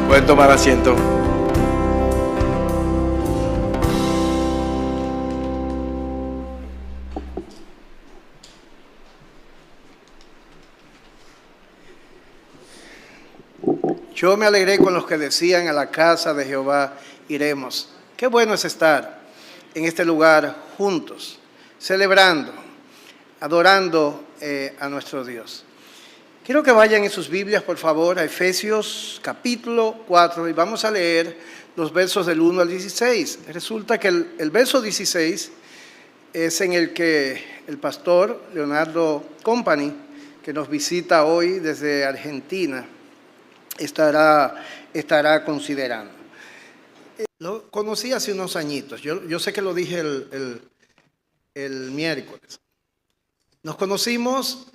Pueden tomar asiento. Yo me alegré con los que decían: a la casa de Jehová iremos. Qué bueno es estar en este lugar juntos, celebrando, adorando a nuestro Dios. Quiero que vayan en sus Biblias, por favor, a Efesios capítulo 4 y vamos a leer los versos del 1 al 16. Resulta que el verso 16 es en el que el pastor Leonardo Company, que nos visita hoy desde Argentina, estará considerando. Lo conocí hace unos añitos, yo sé que lo dije el miércoles. Nos conocimos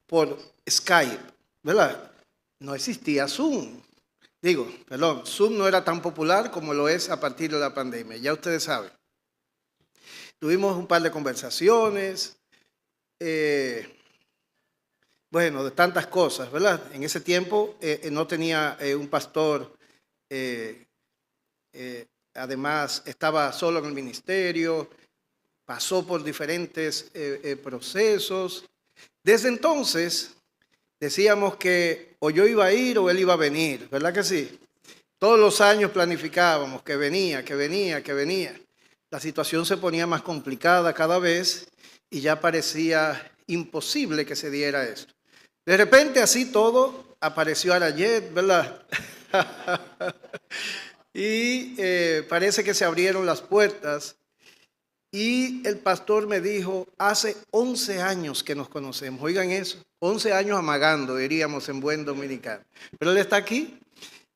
por Skype, ¿verdad? No existía Zoom. Zoom no era tan popular como lo es a partir de la pandemia, ya ustedes saben. Tuvimos un par de conversaciones, de tantas cosas, ¿verdad? En ese tiempo no tenía un pastor, además estaba solo en el ministerio, pasó por diferentes procesos. Desde entonces decíamos que o yo iba a ir o él iba a venir, ¿verdad que sí? Todos los años planificábamos que venía. La situación se ponía más complicada cada vez y ya parecía imposible que se diera esto. De repente, así todo, apareció Arayet, ¿verdad? Y parece que se abrieron las puertas. Y el pastor me dijo: hace 11 años que nos conocemos. Oigan eso, 11 años amagando, diríamos en buen dominicano. Pero él está aquí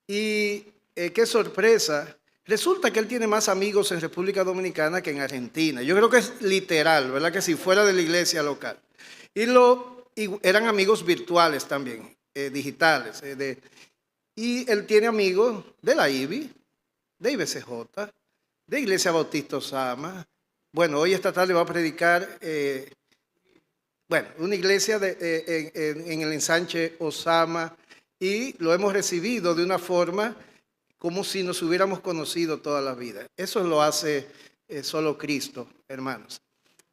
y qué sorpresa. Resulta que él tiene más amigos en República Dominicana que en Argentina. Yo creo que es literal, ¿verdad? Que si fuera de la iglesia local. Y eran amigos virtuales también, digitales. Y él tiene amigos de la IBI, de IBCJ, de Iglesia Bautista Osama. Bueno, hoy esta tarde va a predicar, una iglesia en el ensanche Osama, y lo hemos recibido de una forma como si nos hubiéramos conocido toda la vida. Eso lo hace solo Cristo, hermanos.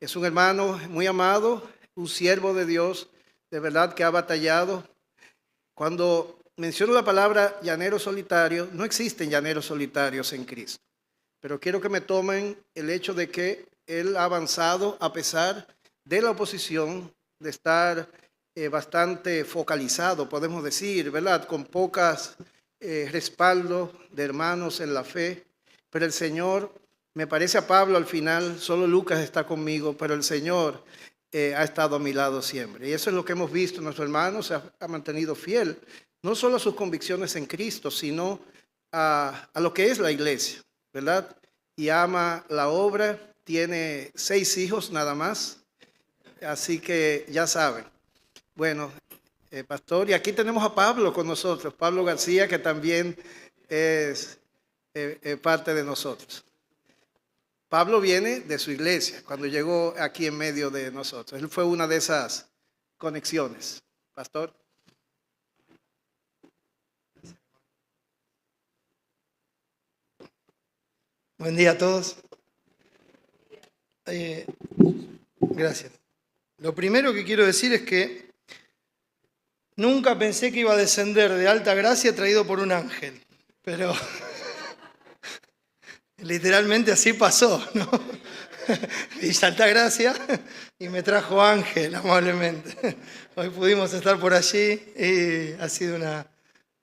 Es un hermano muy amado, un siervo de Dios, de verdad que ha batallado. Cuando menciono la palabra llanero solitario, no existen llaneros solitarios en Cristo. Pero quiero que me tomen el hecho de que él ha avanzado a pesar de la oposición, de estar bastante focalizado, podemos decir, ¿verdad? Con pocas respaldo de hermanos en la fe. Pero el Señor, me parece a Pablo al final, solo Lucas está conmigo, pero el Señor ha estado a mi lado siempre. Y eso es lo que hemos visto. Nuestro hermano se ha mantenido fiel, no solo a sus convicciones en Cristo, sino a lo que es la iglesia, ¿verdad? Y ama la obra, tiene 6 hijos nada más, así que ya saben. Bueno, pastor, y aquí tenemos a Pablo con nosotros, Pablo García, que también es parte de nosotros. Pablo viene de su iglesia, cuando llegó aquí en medio de nosotros. Él fue una de esas conexiones. Pastor. Buen día a todos. Gracias. Lo primero que quiero decir es que nunca pensé que iba a descender de alta gracia traído por un ángel, pero literalmente así pasó, ¿no? Y alta gracia y me trajo ángel amablemente. Hoy pudimos estar por allí y ha sido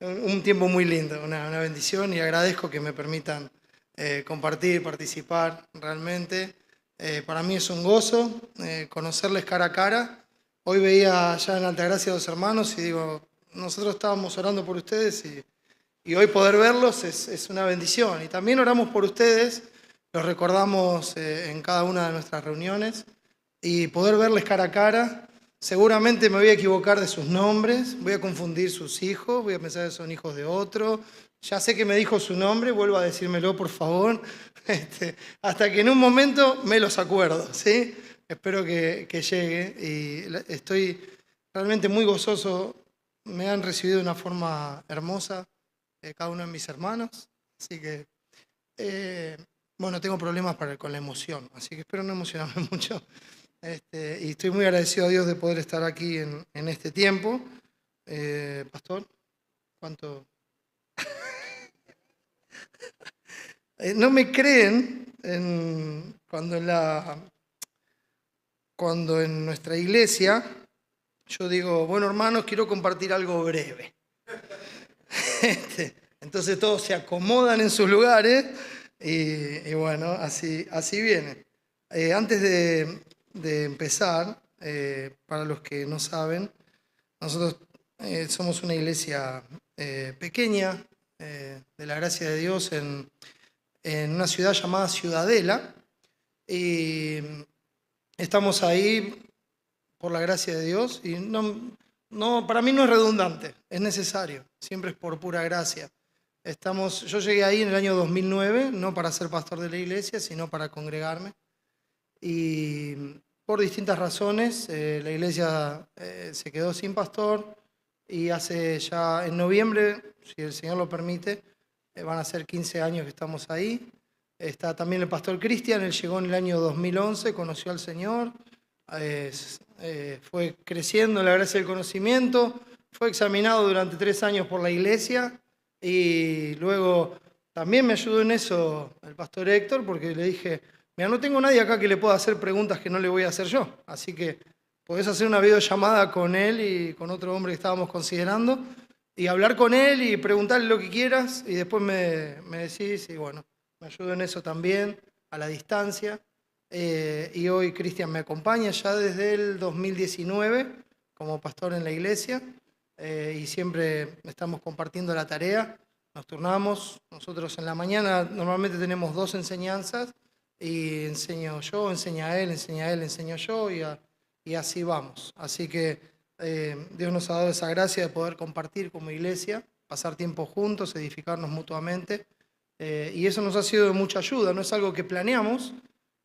un tiempo muy lindo, una bendición, y agradezco que me permitan compartir, participar realmente. Para mí es un gozo conocerles cara a cara. Hoy veía ya en Altagracia a 2 hermanos y digo, nosotros estábamos orando por ustedes y hoy poder verlos es una bendición. Y también oramos por ustedes, los recordamos en cada una de nuestras reuniones, y poder verles cara a cara. Seguramente me voy a equivocar de sus nombres, voy a confundir sus hijos, voy a pensar que son hijos de otro. Ya sé que me dijo su nombre, vuelva a decírmelo, por favor, hasta que en un momento me los acuerdo, ¿sí? Espero que llegue y estoy realmente muy gozoso. Me han recibido de una forma hermosa, cada uno de mis hermanos. Así que, bueno, tengo problemas con la emoción, así que espero no emocionarme mucho. Y estoy muy agradecido a Dios de poder estar aquí en este tiempo. Pastor, ¿cuánto? No me creen cuando en nuestra iglesia yo digo, bueno, hermanos, quiero compartir algo breve. Entonces todos se acomodan en sus lugares y bueno, así viene. Antes de empezar, para los que no saben, nosotros somos una iglesia pequeña, de la gracia de Dios, en una ciudad llamada Ciudadela. Y estamos ahí por la gracia de Dios y para mí no es redundante, es necesario, siempre es por pura gracia. Yo llegué ahí en el año 2009, no para ser pastor de la iglesia, sino para congregarme. Y por distintas razones, la iglesia se quedó sin pastor y hace ya en noviembre, si el Señor lo permite, van a ser 15 años que estamos ahí. Está también el pastor Cristian, él llegó en el año 2011, conoció al Señor, fue creciendo en la gracia del conocimiento, fue examinado durante 3 años por la iglesia y luego también me ayudó en eso el pastor Héctor, porque le dije, mira, no tengo nadie acá que le pueda hacer preguntas que no le voy a hacer yo, así que podés hacer una videollamada con él y con otro hombre que estábamos considerando y hablar con él y preguntarle lo que quieras y después me decís y bueno, me ayudó en eso también, a la distancia. Y hoy Cristian me acompaña ya desde el 2019 como pastor en la iglesia y siempre estamos compartiendo la tarea, nos turnamos, nosotros en la mañana normalmente tenemos 2 enseñanzas y enseño yo, enseña él, enseño yo y así vamos. Así que Dios nos ha dado esa gracia de poder compartir como iglesia, pasar tiempo juntos, edificarnos mutuamente y eso nos ha sido de mucha ayuda, no es algo que planeamos,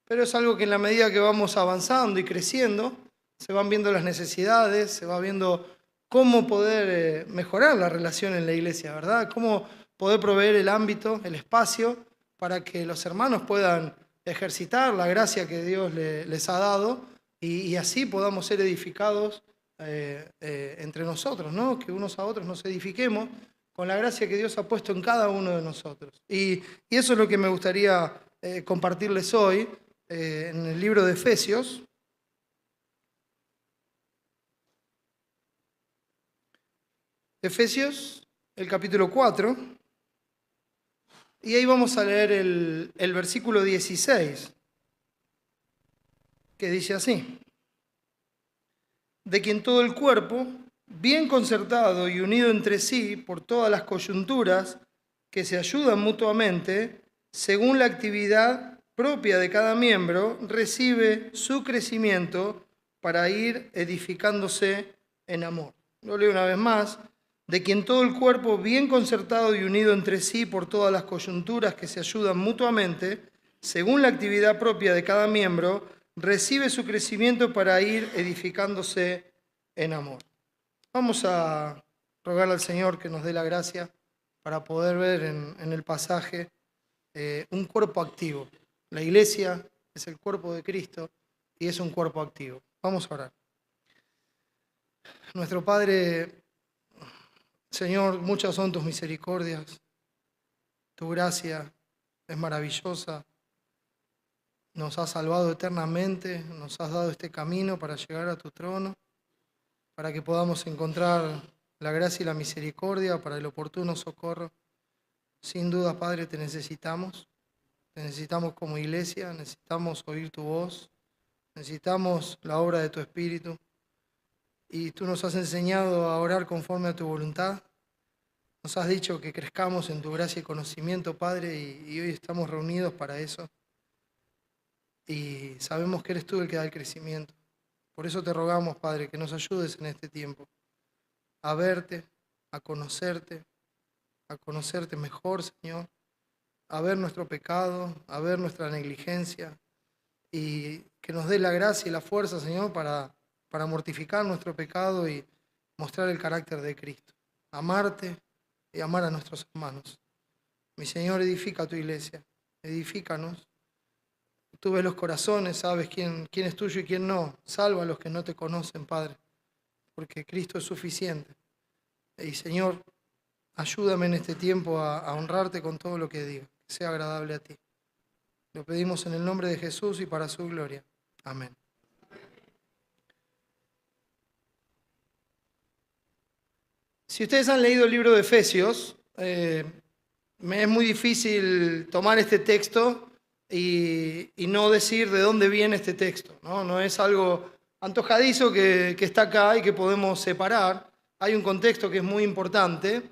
pero es algo que en la medida que vamos avanzando y creciendo, se van viendo las necesidades, se va viendo cómo poder mejorar la relación en la iglesia, ¿verdad? Cómo poder proveer el ámbito, el espacio, para que los hermanos puedan ejercitar la gracia que Dios les ha dado y así podamos ser edificados entre nosotros, ¿no? Que unos a otros nos edifiquemos con la gracia que Dios ha puesto en cada uno de nosotros. Y eso es lo que me gustaría compartirles hoy. En el libro de Efesios, el capítulo 4, y ahí vamos a leer el versículo 16, que dice así: de quien todo el cuerpo, bien concertado y unido entre sí por todas las coyunturas que se ayudan mutuamente, según la actividad propia de cada miembro, recibe su crecimiento para ir edificándose en amor. Lo leo una vez más. De quien todo el cuerpo, bien concertado y unido entre sí por todas las coyunturas que se ayudan mutuamente, según la actividad propia de cada miembro, recibe su crecimiento para ir edificándose en amor. Vamos a rogarle al Señor que nos dé la gracia para poder ver en el pasaje un cuerpo activo. La iglesia es el cuerpo de Cristo y es un cuerpo activo. Vamos a orar. Nuestro Padre, Señor, muchas son tus misericordias. Tu gracia es maravillosa. Nos has salvado eternamente, nos has dado este camino para llegar a tu trono, para que podamos encontrar la gracia y la misericordia para el oportuno socorro. Sin duda, Padre, te necesitamos como iglesia, necesitamos oír tu voz, necesitamos la obra de tu Espíritu. Y tú nos has enseñado a orar conforme a tu voluntad. Nos has dicho que crezcamos en tu gracia y conocimiento, Padre, y hoy estamos reunidos para eso. Y sabemos que eres tú el que da el crecimiento. Por eso te rogamos, Padre, que nos ayudes en este tiempo a verte, a conocerte mejor, Señor, a ver nuestro pecado, a ver nuestra negligencia y que nos dé la gracia y la fuerza, Señor, para mortificar nuestro pecado y mostrar el carácter de Cristo. Amarte, y amar a nuestros hermanos. Mi Señor, edifica tu iglesia, edifícanos. Tú ves los corazones, sabes quién es tuyo y quién no. Salva a los que no te conocen, Padre, porque Cristo es suficiente. Y Señor, ayúdame en este tiempo a honrarte con todo lo que diga, que sea agradable a ti. Lo pedimos en el nombre de Jesús y para su gloria. Amén. Si ustedes han leído el libro de Efesios, me es muy difícil tomar este texto y no decir de dónde viene este texto, ¿no? No es algo antojadizo que está acá y que podemos separar. Hay un contexto que es muy importante.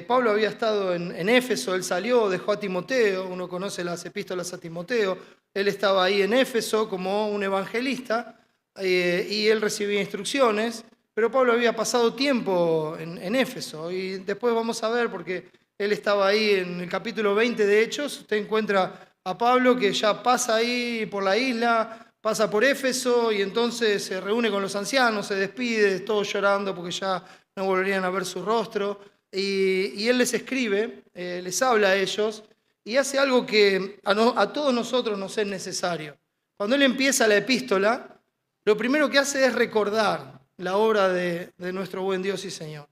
Pablo había estado en Éfeso, él salió, dejó a Timoteo, uno conoce las epístolas a Timoteo, él estaba ahí en Éfeso como un evangelista y él recibía instrucciones, pero Pablo había pasado tiempo en Éfeso y después vamos a ver, porque él estaba ahí en el capítulo 20 de Hechos, usted encuentra a Pablo que ya pasa ahí por la isla, pasa por Éfeso y entonces se reúne con los ancianos, se despide, todos llorando porque ya no volverían a ver su rostro. Y él les escribe, les habla a ellos y hace algo que a todos nosotros nos es necesario. Cuando él empieza la epístola, lo primero que hace es recordar la obra de nuestro buen Dios y Señor.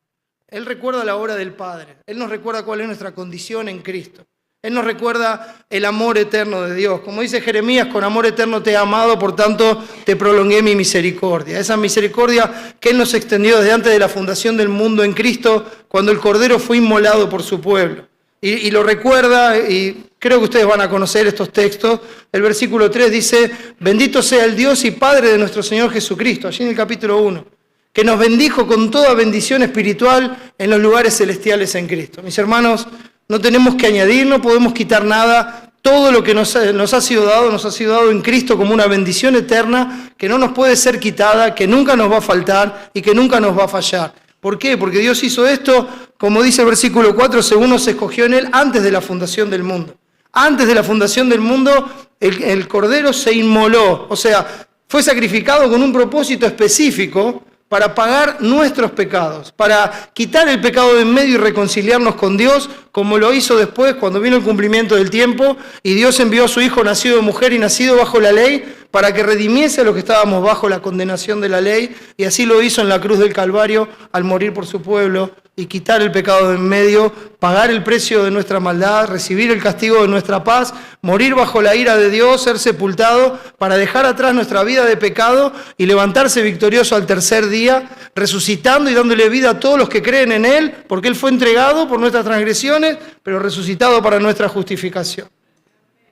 Él recuerda la obra del Padre. Él nos recuerda cuál es nuestra condición en Cristo. Él nos recuerda el amor eterno de Dios. Como dice Jeremías, con amor eterno te he amado, por tanto te prolongué mi misericordia. Esa misericordia que Él nos extendió desde antes de la fundación del mundo en Cristo, cuando el Cordero fue inmolado por su pueblo. Y lo recuerda, y creo que ustedes van a conocer estos textos. El versículo 3 dice, bendito sea el Dios y Padre de nuestro Señor Jesucristo, allí en el capítulo 1, que nos bendijo con toda bendición espiritual en los lugares celestiales en Cristo. Mis hermanos, no tenemos que añadir, no podemos quitar nada. Todo lo que nos ha sido dado en Cristo como una bendición eterna que no nos puede ser quitada, que nunca nos va a faltar y que nunca nos va a fallar. ¿Por qué? Porque Dios hizo esto, como dice el versículo 4, según nos escogió en Él antes de la fundación del mundo. Antes de la fundación del mundo, el Cordero se inmoló, o sea, fue sacrificado con un propósito específico para pagar nuestros pecados, para quitar el pecado de en medio y reconciliarnos con Dios, como lo hizo después cuando vino el cumplimiento del tiempo y Dios envió a su Hijo nacido de mujer y nacido bajo la ley para que redimiese a los que estábamos bajo la condenación de la ley, y así lo hizo en la cruz del Calvario al morir por su pueblo y quitar el pecado de en medio, pagar el precio de nuestra maldad, recibir el castigo de nuestra paz, morir bajo la ira de Dios, ser sepultado para dejar atrás nuestra vida de pecado y levantarse victorioso al tercer día, resucitando y dándole vida a todos los que creen en Él, porque Él fue entregado por nuestras transgresiones, pero resucitado para nuestra justificación.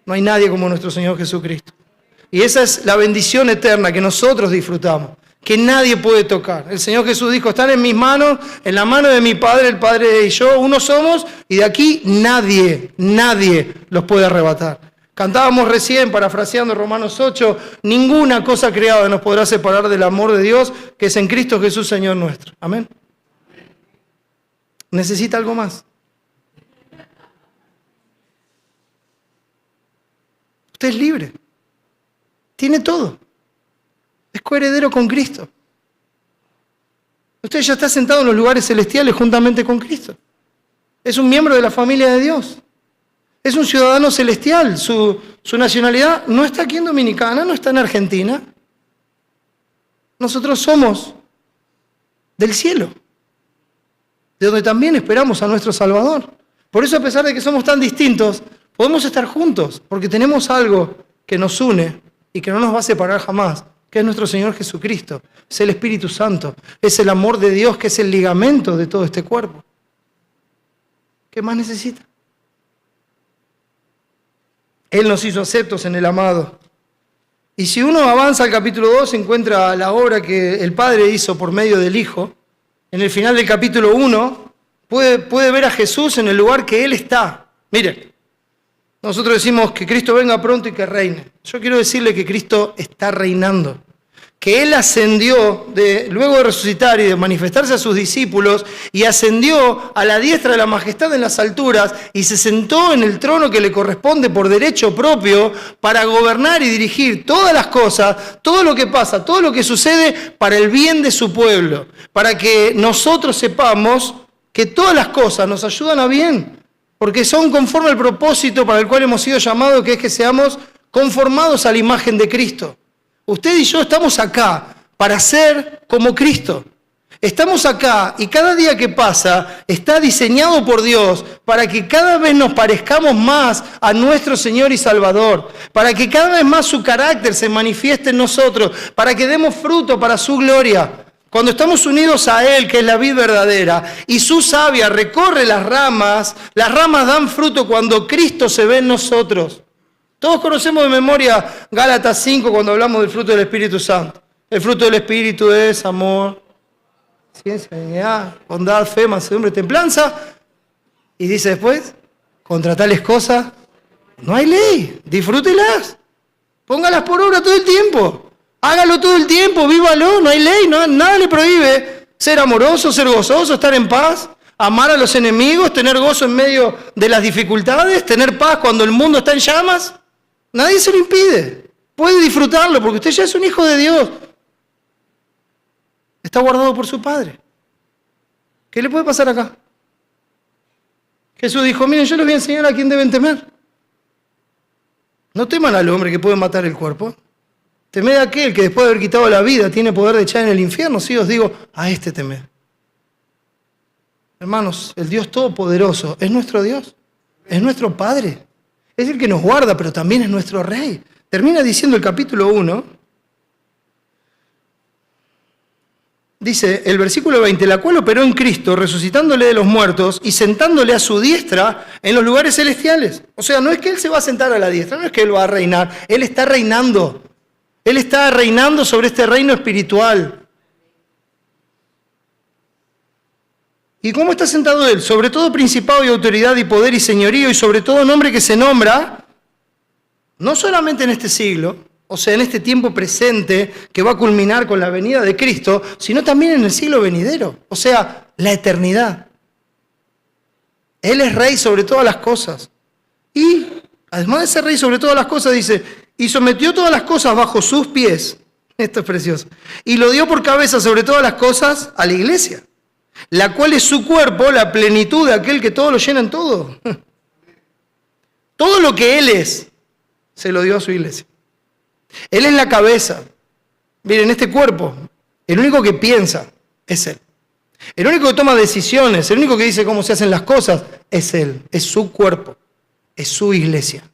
No hay nadie como nuestro Señor Jesucristo. Y esa es la bendición eterna que nosotros disfrutamos, que nadie puede tocar. El Señor Jesús dijo, están en mis manos, en la mano de mi Padre, el Padre y yo, uno somos, y de aquí nadie los puede arrebatar. Cantábamos recién, parafraseando Romanos 8, ninguna cosa creada nos podrá separar del amor de Dios, que es en Cristo Jesús, Señor nuestro. Amén. ¿Necesita algo más? Usted es libre. Tiene todo. Es coheredero con Cristo. Usted ya está sentado en los lugares celestiales juntamente con Cristo. Es un miembro de la familia de Dios. Es un ciudadano celestial. Su nacionalidad no está aquí en Dominicana, no está en Argentina. Nosotros somos del cielo, de donde también esperamos a nuestro Salvador. Por eso, a pesar de que somos tan distintos, podemos estar juntos, porque tenemos algo que nos une y que no nos va a separar jamás, que es nuestro Señor Jesucristo, es el Espíritu Santo, es el amor de Dios, que es el ligamento de todo este cuerpo. ¿Qué más necesita? Él nos hizo aceptos en el amado. Y si uno avanza al capítulo 2, encuentra la obra que el Padre hizo por medio del Hijo. En el final del capítulo 1, puede ver a Jesús en el lugar que Él está. Miren. Nosotros decimos que Cristo venga pronto y que reine. Yo quiero decirle que Cristo está reinando. Que Él ascendió, luego de resucitar y de manifestarse a sus discípulos, y ascendió a la diestra de la majestad en las alturas, y se sentó en el trono que le corresponde por derecho propio, para gobernar y dirigir todas las cosas, todo lo que pasa, todo lo que sucede, para el bien de su pueblo. Para que nosotros sepamos que todas las cosas nos ayudan a bien, porque son conforme al propósito para el cual hemos sido llamados, que es que seamos conformados a la imagen de Cristo. Usted y yo estamos acá para ser como Cristo. Estamos acá y cada día que pasa está diseñado por Dios para que cada vez nos parezcamos más a nuestro Señor y Salvador, para que cada vez más su carácter se manifieste en nosotros, para que demos fruto para su gloria. Cuando estamos unidos a Él, que es la vid verdadera, y su savia recorre las ramas dan fruto cuando Cristo se ve en nosotros. Todos conocemos de memoria Gálatas 5 cuando hablamos del fruto del Espíritu Santo. El fruto del Espíritu es amor, ciencia, benignidad, bondad, fe, mansedumbre, templanza. Y dice después, contra tales cosas no hay ley, disfrútelas, póngalas por obra todo el tiempo. Hágalo todo el tiempo, vívalo, no hay ley, nada le prohíbe ser amoroso, ser gozoso, estar en paz, amar a los enemigos, tener gozo en medio de las dificultades, tener paz cuando el mundo está en llamas. Nadie se lo impide, puede disfrutarlo porque usted ya es un hijo de Dios. Está guardado por su Padre. ¿Qué le puede pasar acá? Jesús dijo, miren, yo les voy a enseñar a quién deben temer. No teman al hombre que puede matar el cuerpo. Temed a aquel que después de haber quitado la vida tiene poder de echar en el infierno. Sí, os digo, a este temed. Hermanos, el Dios Todopoderoso es nuestro Dios, es nuestro Padre. Es el que nos guarda, pero también es nuestro Rey. Termina diciendo el capítulo 1, dice el versículo 20, la cual operó en Cristo, resucitándole de los muertos y sentándole a su diestra en los lugares celestiales. O sea, no es que Él se va a sentar a la diestra, no es que Él va a reinar, Él está reinando. Él está reinando sobre este reino espiritual. ¿Y cómo está sentado Él? Sobre todo principado y autoridad y poder y señorío y sobre todo nombre que se nombra, no solamente en este siglo, o sea, en este tiempo presente que va a culminar con la venida de Cristo, sino también en el siglo venidero, o sea, la eternidad. Él es rey sobre todas las cosas. Y además de ser rey sobre todas las cosas, dice, y sometió todas las cosas bajo sus pies. Esto es precioso. Y lo dio por cabeza sobre todas las cosas a la iglesia, la cual es su cuerpo, la plenitud de aquel que todo lo llena en todo. Todo lo que Él es, se lo dio a su iglesia. Él es la cabeza. Miren, este cuerpo, el único que piensa es Él. El único que toma decisiones, el único que dice cómo se hacen las cosas, es Él. Es su cuerpo, es su iglesia.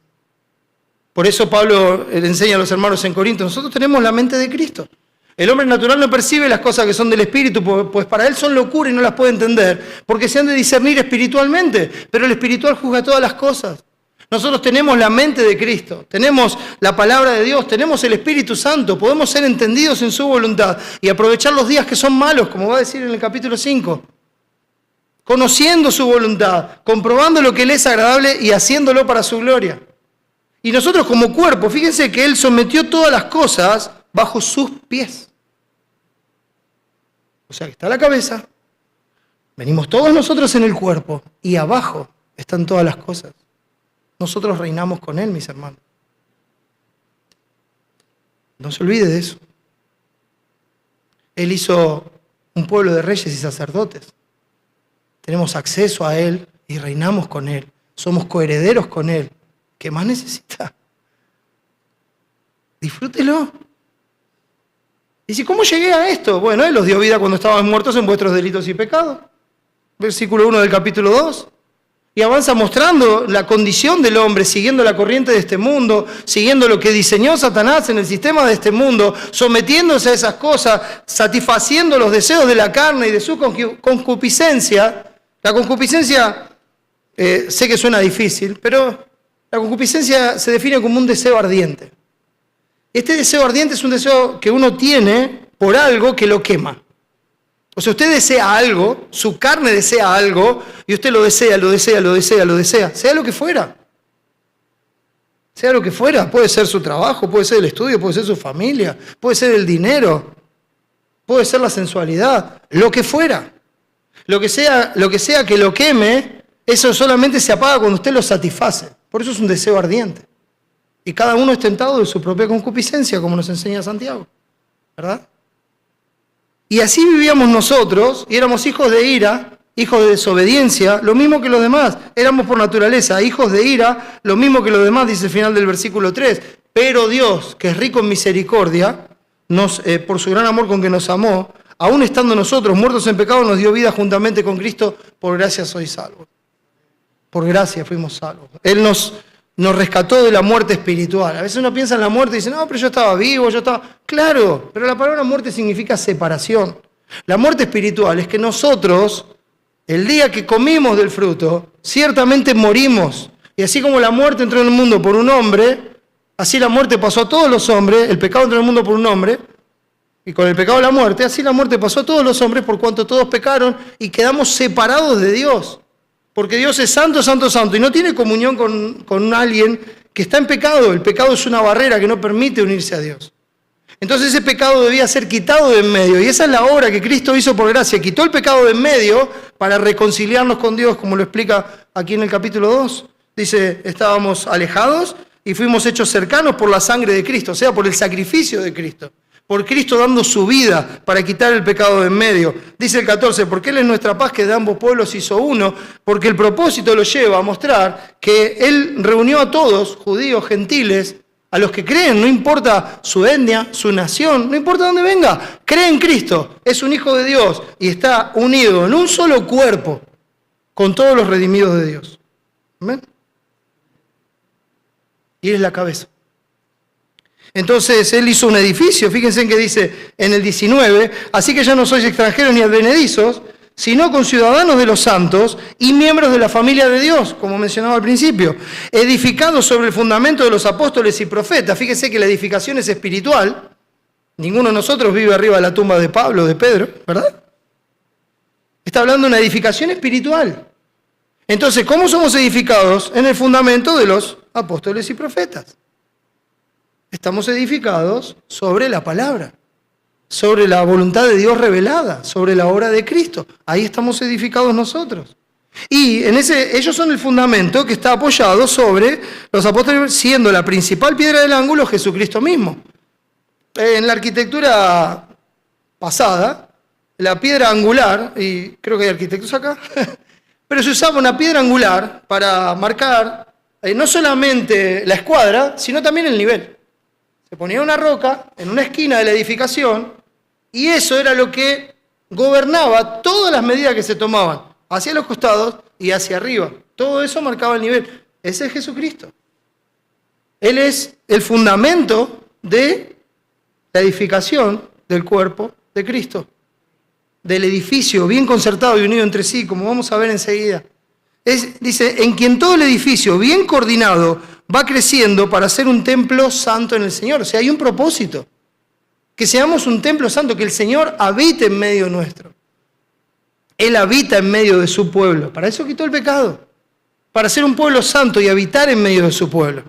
Por eso Pablo le enseña a los hermanos en Corinto, nosotros tenemos la mente de Cristo. El hombre natural no percibe las cosas que son del Espíritu, pues para él son locura y no las puede entender, porque se han de discernir espiritualmente, pero el espiritual juzga todas las cosas. Nosotros tenemos la mente de Cristo, tenemos la palabra de Dios, tenemos el Espíritu Santo, podemos ser entendidos en su voluntad y aprovechar los días que son malos, como va a decir en el capítulo 5. Conociendo su voluntad, comprobando lo que le es agradable y haciéndolo para su gloria. Y nosotros como cuerpo, fíjense que Él sometió todas las cosas bajo sus pies. O sea que está la cabeza, venimos todos nosotros en el cuerpo y abajo están todas las cosas. Nosotros reinamos con Él, mis hermanos. No se olvide de eso. Él hizo un pueblo de reyes y sacerdotes. Tenemos acceso a Él y reinamos con Él. Somos coherederos con Él. ¿Qué más necesita? Disfrútelo. Dice, ¿cómo llegué a esto? Bueno, Él los dio vida cuando estaban muertos en vuestros delitos y pecados. Versículo 1 del capítulo 2. Y avanza mostrando la condición del hombre, siguiendo la corriente de este mundo, siguiendo lo que diseñó Satanás en el sistema de este mundo, sometiéndose a esas cosas, satisfaciendo los deseos de la carne y de su concupiscencia. La concupiscencia, sé que suena difícil, pero la concupiscencia se define como un deseo ardiente. Este deseo ardiente es un deseo que uno tiene por algo que lo quema. O sea, usted desea algo, su carne desea algo, y usted lo desea, lo desea, lo desea, lo desea, sea lo que fuera. Sea lo que fuera, puede ser su trabajo, puede ser el estudio, puede ser su familia, puede ser el dinero, puede ser la sensualidad, lo que fuera. Lo que sea que lo queme, eso solamente se apaga cuando usted lo satisface. Por eso es un deseo ardiente. Y cada uno es tentado de su propia concupiscencia, como nos enseña Santiago, ¿verdad? Y así vivíamos nosotros, y éramos hijos de ira, hijos de desobediencia, lo mismo que los demás. Éramos por naturaleza hijos de ira, lo mismo que los demás, dice el final del versículo 3. Pero Dios, que es rico en misericordia, por su gran amor con que nos amó, aún estando nosotros muertos en pecado, nos dio vida juntamente con Cristo. Por gracia sois salvos. Por gracia fuimos salvos. Él nos rescató de la muerte espiritual. A veces uno piensa en la muerte y dice, no, pero yo estaba vivo, yo estaba... Claro, pero la palabra muerte significa separación. La muerte espiritual es que nosotros, el día que comimos del fruto, ciertamente morimos. Y así como la muerte entró en el mundo por un hombre, así la muerte pasó a todos los hombres, el pecado entró en el mundo por un hombre, y con el pecado de la muerte, así la muerte pasó a todos los hombres por cuanto todos pecaron y quedamos separados de Dios. Porque Dios es santo, santo, santo, y no tiene comunión con alguien que está en pecado. El pecado es una barrera que no permite unirse a Dios. Entonces ese pecado debía ser quitado de en medio, y esa es la obra que Cristo hizo por gracia. Quitó el pecado de en medio para reconciliarnos con Dios, como lo explica aquí en el capítulo 2. Dice, estábamos alejados y fuimos hechos cercanos por la sangre de Cristo, o sea, por el sacrificio de Cristo. Por Cristo dando su vida para quitar el pecado de en medio. Dice el 14, porque Él es nuestra paz que de ambos pueblos hizo uno, porque el propósito lo lleva a mostrar que Él reunió a todos, judíos, gentiles, a los que creen, no importa su etnia, su nación, no importa dónde venga, cree en Cristo, es un hijo de Dios y está unido en un solo cuerpo con todos los redimidos de Dios. ¿Amén? Y Él es la cabeza. Entonces Él hizo un edificio, fíjense en que dice en el 19, así que ya no sois extranjeros ni advenedizos, sino conciudadanos de los santos y miembros de la familia de Dios, como mencionaba al principio, edificados sobre el fundamento de los apóstoles y profetas. Fíjense que la edificación es espiritual, ninguno de nosotros vive arriba de la tumba de Pablo o de Pedro, ¿verdad? Está hablando de una edificación espiritual. Entonces, ¿cómo somos edificados? En el fundamento de los apóstoles y profetas. Estamos edificados sobre la palabra, sobre la voluntad de Dios revelada, sobre la obra de Cristo. Ahí estamos edificados nosotros. Y ellos son el fundamento que está apoyado sobre los apóstoles, siendo la principal piedra del ángulo Jesucristo mismo. En la arquitectura pasada, la piedra angular, y creo que hay arquitectos acá, pero se usaba una piedra angular para marcar no solamente la escuadra, sino también el nivel. Se ponía una roca en una esquina de la edificación y eso era lo que gobernaba todas las medidas que se tomaban hacia los costados y hacia arriba. Todo eso marcaba el nivel. Ese es Jesucristo. Él es el fundamento de la edificación del cuerpo de Cristo, del edificio bien concertado y unido entre sí, como vamos a ver enseguida. Dice, en quien todo el edificio bien coordinado va creciendo para ser un templo santo en el Señor. O sea, hay un propósito. Que seamos un templo santo, que el Señor habite en medio nuestro. Él habita en medio de su pueblo. Para eso quitó el pecado. Para ser un pueblo santo y habitar en medio de su pueblo.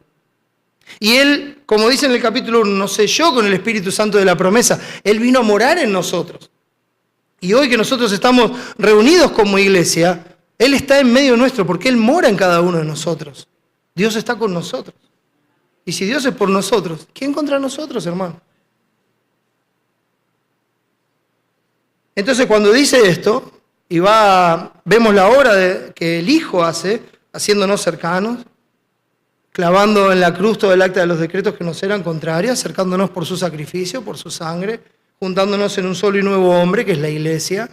Y Él, como dice en el capítulo 1, nos selló con el Espíritu Santo de la promesa. Él vino a morar en nosotros. Y hoy que nosotros estamos reunidos como iglesia, Él está en medio nuestro porque Él mora en cada uno de nosotros. Dios está con nosotros. Y si Dios es por nosotros, ¿quién contra nosotros, hermano? Entonces, cuando dice esto, y vemos la obra que el Hijo hace, haciéndonos cercanos, clavando en la cruz todo el acta de los decretos que nos eran contrarios, acercándonos por su sacrificio, por su sangre, juntándonos en un solo y nuevo hombre, que es la iglesia.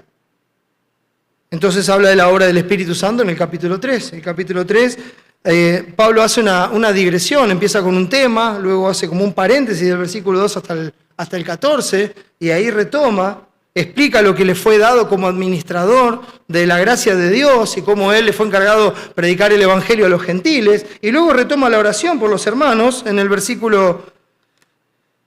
Entonces habla de la obra del Espíritu Santo en el capítulo 3. El capítulo 3, Pablo hace una digresión, empieza con un tema, luego hace como un paréntesis del versículo 2 hasta el 14, y ahí retoma, explica lo que le fue dado como administrador de la gracia de Dios y cómo él le fue encargado predicar el evangelio a los gentiles, y luego retoma la oración por los hermanos en el versículo,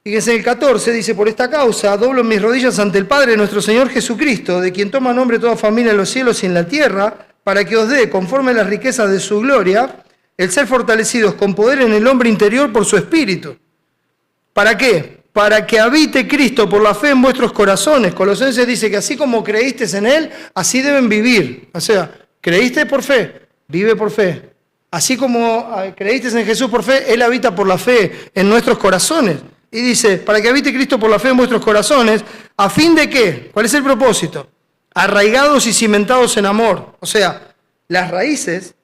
fíjense, en el 14 dice, por esta causa doblo mis rodillas ante el Padre de nuestro Señor Jesucristo, de quien toma nombre toda familia en los cielos y en la tierra, para que os dé, conforme a las riquezas de su gloria, el ser fortalecidos con poder en el hombre interior por su espíritu. ¿Para qué? Para que habite Cristo por la fe en vuestros corazones. Colosenses dice que así como creísteis en Él, así deben vivir. O sea, creíste por fe, vive por fe. Así como creísteis en Jesús por fe, Él habita por la fe en nuestros corazones. Y dice, para que habite Cristo por la fe en vuestros corazones, ¿a fin de qué? ¿Cuál es el propósito? arraigados y cimentados en amor. O sea, las raíces,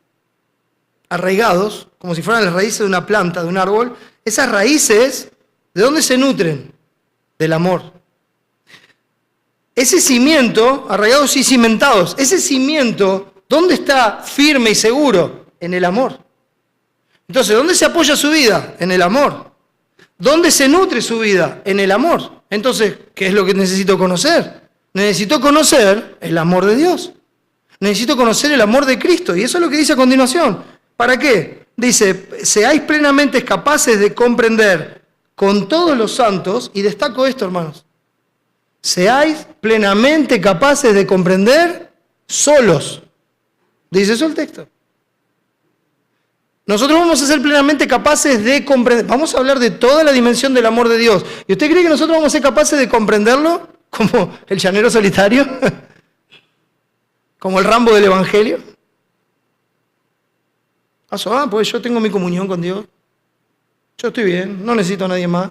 arraigados, como si fueran las raíces de una planta, de un árbol, esas raíces, ¿de dónde se nutren? Del amor. Ese cimiento, arraigados y cimentados, ese cimiento, ¿dónde está firme y seguro? En el amor. Entonces, ¿dónde se apoya su vida? En el amor. ¿Dónde se nutre su vida? En el amor. Entonces, ¿qué es lo que necesito conocer? Necesito conocer el amor de Dios. Necesito conocer el amor de Cristo. Y eso es lo que dice a continuación. ¿Para qué? Dice, seáis plenamente capaces de comprender con todos los santos, y destaco esto, hermanos, seáis plenamente capaces de comprender solos. Dice eso el texto. Nosotros vamos a ser plenamente capaces de comprender. Vamos a hablar de toda la dimensión del amor de Dios. ¿Y usted cree que nosotros vamos a ser capaces de comprenderlo como el llanero solitario? ¿Como el Rambo del Evangelio? Pues yo tengo mi comunión con Dios. Yo estoy bien, no necesito a nadie más.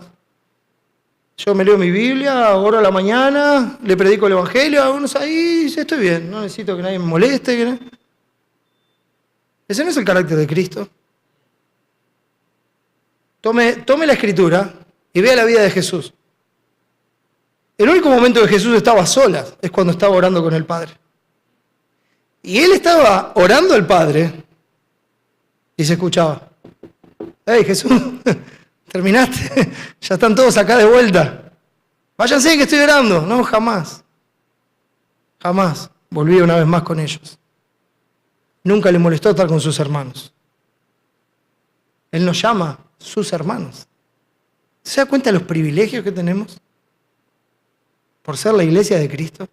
Yo me leo mi Biblia, oro a la mañana, le predico el Evangelio a unos ahí, estoy bien, no necesito que nadie me moleste. Ese no es el carácter de Cristo. Tome la Escritura y vea la vida de Jesús. El único momento que Jesús estaba a solas es cuando estaba orando con el Padre. Y él estaba orando al Padre y se escuchaba. ¡Hey, Jesús! ¿Terminaste? Ya están todos acá de vuelta. Váyanse que estoy orando. No, jamás. Jamás volví una vez más con ellos. Nunca le molestó estar con sus hermanos. Él nos llama sus hermanos. ¿Se da cuenta de los privilegios que tenemos por ser la iglesia de Cristo?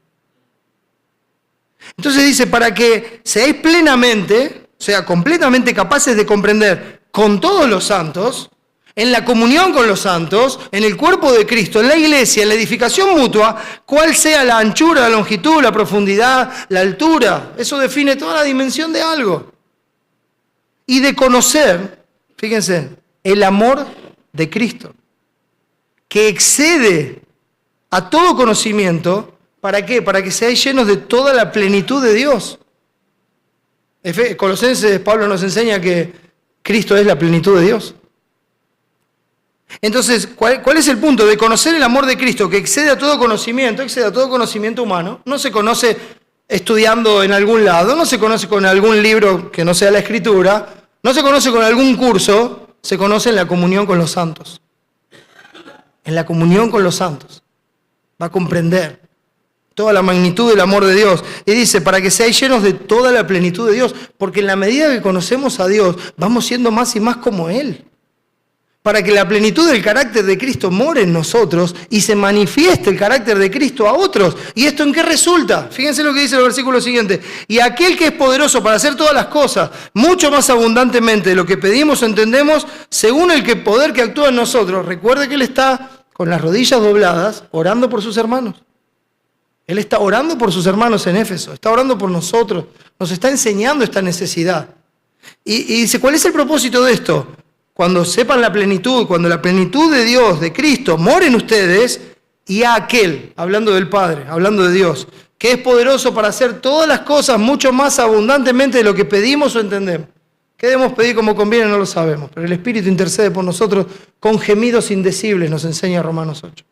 Entonces dice, para que seáis plenamente, o sea, completamente capaces de comprender con todos los santos, en la comunión con los santos, en el cuerpo de Cristo, en la iglesia, en la edificación mutua, cuál sea la anchura, la longitud, la profundidad, la altura. Eso define toda la dimensión de algo. Y de conocer, fíjense, el amor de Cristo, que excede a todo conocimiento. ¿Para qué? Para que seáis llenos de toda la plenitud de Dios. Colosenses, Pablo nos enseña que Cristo es la plenitud de Dios. Entonces, ¿cuál es el punto? De conocer el amor de Cristo, que excede a todo conocimiento humano. No se conoce estudiando en algún lado, no se conoce con algún libro que no sea la Escritura, no se conoce con algún curso, se conoce en la comunión con los santos. En la comunión con los santos. Va a comprender toda la magnitud del amor de Dios. Y dice, para que seáis llenos de toda la plenitud de Dios, porque en la medida que conocemos a Dios, vamos siendo más y más como Él. Para que la plenitud del carácter de Cristo more en nosotros y se manifieste el carácter de Cristo a otros. ¿Y esto en qué resulta? Fíjense lo que dice el versículo siguiente. Y aquel que es poderoso para hacer todas las cosas, mucho más abundantemente de lo que pedimos o entendemos, según el poder que actúa en nosotros. Recuerde que Él está con las rodillas dobladas, orando por sus hermanos. Él está orando por sus hermanos en Éfeso, está orando por nosotros, nos está enseñando esta necesidad. Y dice, ¿cuál es el propósito de esto? Cuando sepan la plenitud, cuando la plenitud de Dios, de Cristo, more en ustedes, y a aquel, hablando del Padre, hablando de Dios, que es poderoso para hacer todas las cosas mucho más abundantemente de lo que pedimos o entendemos. ¿Qué debemos pedir como conviene? No lo sabemos, pero el Espíritu intercede por nosotros con gemidos indecibles, nos enseña Romanos 8.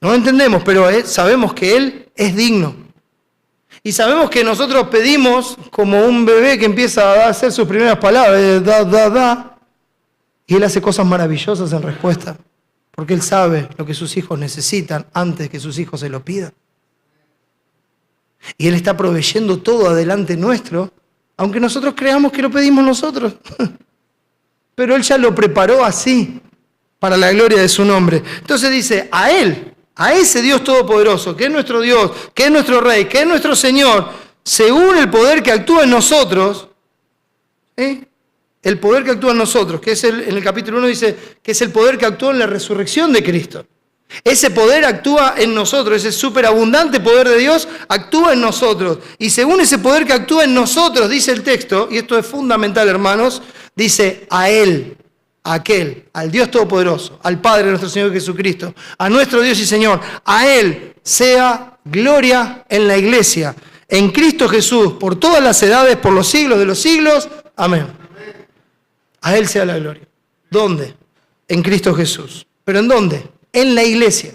No lo entendemos, pero sabemos que Él es digno. Y sabemos que nosotros pedimos como un bebé que empieza a hacer sus primeras palabras, da. Y Él hace cosas maravillosas en respuesta, porque Él sabe lo que sus hijos necesitan antes que sus hijos se lo pidan. Y Él está proveyendo todo adelante nuestro, aunque nosotros creamos que lo pedimos nosotros. Pero Él ya lo preparó así, para la gloria de su nombre. Entonces dice, a Él, a ese Dios todopoderoso, que es nuestro Dios, que es nuestro Rey, que es nuestro Señor, según el poder que actúa en nosotros, el poder que actúa en nosotros, que es en el capítulo 1 dice que es el poder que actúa en la resurrección de Cristo. Ese poder actúa en nosotros, ese superabundante poder de Dios actúa en nosotros. Y según ese poder que actúa en nosotros, dice el texto, y esto es fundamental, hermanos, dice a Él, a aquel, al Dios Todopoderoso, al Padre de nuestro Señor Jesucristo, a nuestro Dios y Señor, a Él sea gloria en la iglesia, en Cristo Jesús, por todas las edades, por los siglos de los siglos. Amén. A Él sea la gloria. ¿Dónde? En Cristo Jesús. ¿Pero en dónde? En la iglesia.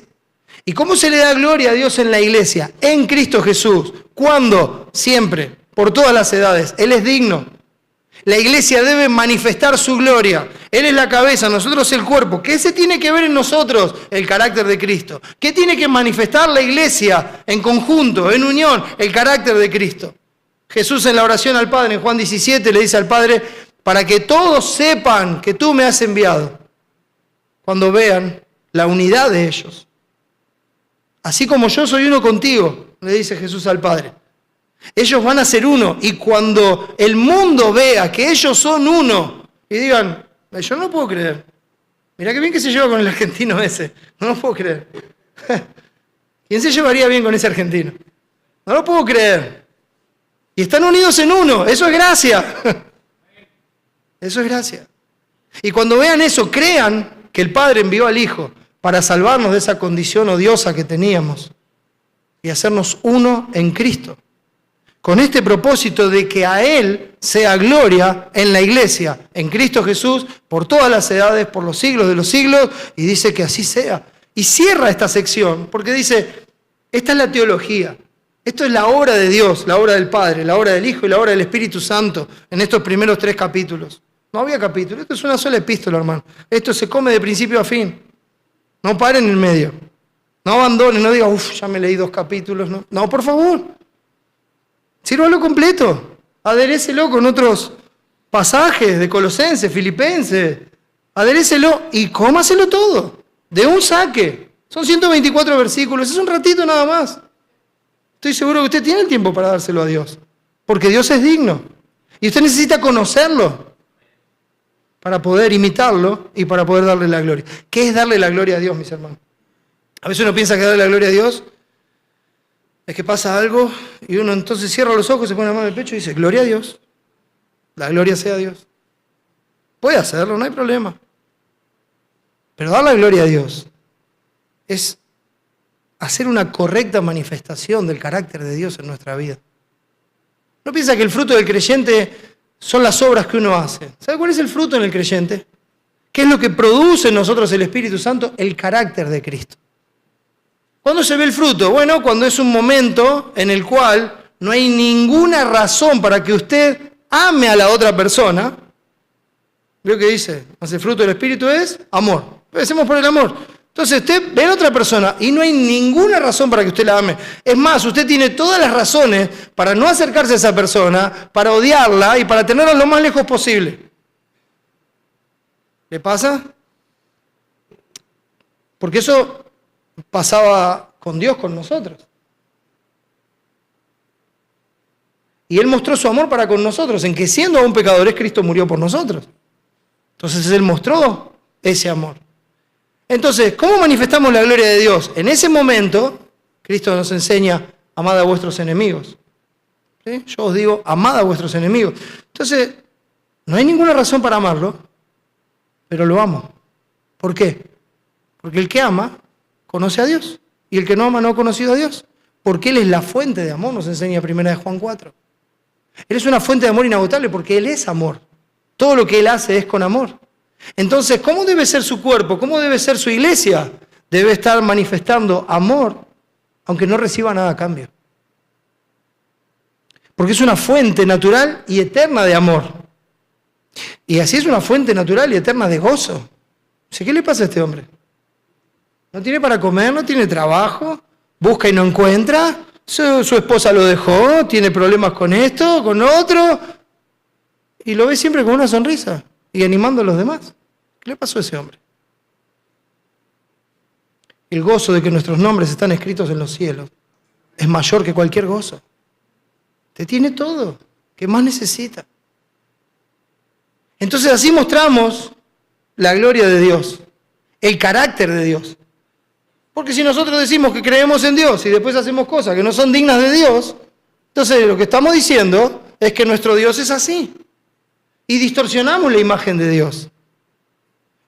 ¿Y cómo se le da gloria a Dios en la iglesia? En Cristo Jesús. ¿Cuándo? Siempre, por todas las edades. Él es digno. La iglesia debe manifestar su gloria. Él es la cabeza, nosotros el cuerpo. ¿Qué se tiene que ver en nosotros? El carácter de Cristo. ¿Qué tiene que manifestar la iglesia en conjunto, en unión? El carácter de Cristo. Jesús en la oración al Padre, en Juan 17, le dice al Padre, para que todos sepan que tú me has enviado. Cuando vean la unidad de ellos. Así como yo soy uno contigo, le dice Jesús al Padre. Ellos van a ser uno, y cuando el mundo vea que ellos son uno, y digan, yo no lo puedo creer. Mirá qué bien que se lleva con el argentino ese. No lo puedo creer. ¿Quién se llevaría bien con ese argentino? No lo puedo creer. Y están unidos en uno. Eso es gracia. Eso es gracia. Y cuando vean eso, crean que el Padre envió al Hijo para salvarnos de esa condición odiosa que teníamos y hacernos uno en Cristo. Con este propósito de que a Él sea gloria en la iglesia, en Cristo Jesús, por todas las edades, por los siglos de los siglos, y dice que así sea. Y cierra esta sección, porque dice, esta es la teología, esto es la obra de Dios, la obra del Padre, la obra del Hijo y la obra del Espíritu Santo, en estos primeros 3 capítulos. No había capítulo, esto es una sola epístola, hermano. Esto se come de principio a fin. No paren en el medio. No abandonen, no digan, ya me leí 2 capítulos. No, por favor. Sírvalo completo, aderécelo con otros pasajes de Colosenses, Filipenses, aderécelo y cómaselo todo, de un saque. Son 124 versículos, es un ratito nada más. Estoy seguro que usted tiene el tiempo para dárselo a Dios, porque Dios es digno. Y usted necesita conocerlo para poder imitarlo y para poder darle la gloria. ¿Qué es darle la gloria a Dios, mis hermanos? A veces uno piensa que darle la gloria a Dios es que pasa algo y uno entonces cierra los ojos, se pone la mano en el pecho y dice, gloria a Dios, la gloria sea a Dios. Puede hacerlo, no hay problema. Pero dar la gloria a Dios es hacer una correcta manifestación del carácter de Dios en nuestra vida. ¿No piensa que el fruto del creyente son las obras que uno hace? ¿Sabe cuál es el fruto en el creyente? ¿Qué es lo que produce en nosotros el Espíritu Santo? El carácter de Cristo. ¿Cuándo se ve el fruto? Bueno, cuando es un momento en el cual no hay ninguna razón para que usted ame a la otra persona. ¿Veo qué dice? El fruto del Espíritu es amor. Empecemos por el amor. Entonces usted ve a otra persona y no hay ninguna razón para que usted la ame. Es más, usted tiene todas las razones para no acercarse a esa persona, para odiarla y para tenerla lo más lejos posible. ¿Le pasa? Porque eso pasaba con Dios, con nosotros. Y Él mostró su amor para con nosotros, en que siendo aún pecadores, Cristo murió por nosotros. Entonces Él mostró ese amor. Entonces, ¿cómo manifestamos la gloria de Dios? En ese momento, Cristo nos enseña, amad a vuestros enemigos. ¿Sí? Yo os digo, amad a vuestros enemigos. Entonces, no hay ninguna razón para amarlo, pero lo amo. ¿Por qué? Porque el que ama conoce a Dios, y el que no ama no ha conocido a Dios, porque Él es la fuente de amor, nos enseña 1 Juan 4. Él es una fuente de amor inagotable porque Él es amor. Todo lo que Él hace es con amor. Entonces, ¿cómo debe ser su cuerpo? ¿Cómo debe ser su iglesia? Debe estar manifestando amor, aunque no reciba nada a cambio. Porque es una fuente natural y eterna de amor. Y así es una fuente natural y eterna de gozo. ¿Qué le pasa a este hombre? No tiene para comer, no tiene trabajo, busca y no encuentra, su esposa lo dejó, tiene problemas con esto, con otro, y lo ve siempre con una sonrisa y animando a los demás. ¿Qué le pasó a ese hombre? El gozo de que nuestros nombres están escritos en los cielos es mayor que cualquier gozo. Te tiene todo. ¿Qué más necesita? Entonces así mostramos la gloria de Dios, el carácter de Dios. Porque si nosotros decimos que creemos en Dios y después hacemos cosas que no son dignas de Dios, entonces lo que estamos diciendo es que nuestro Dios es así. Y distorsionamos la imagen de Dios.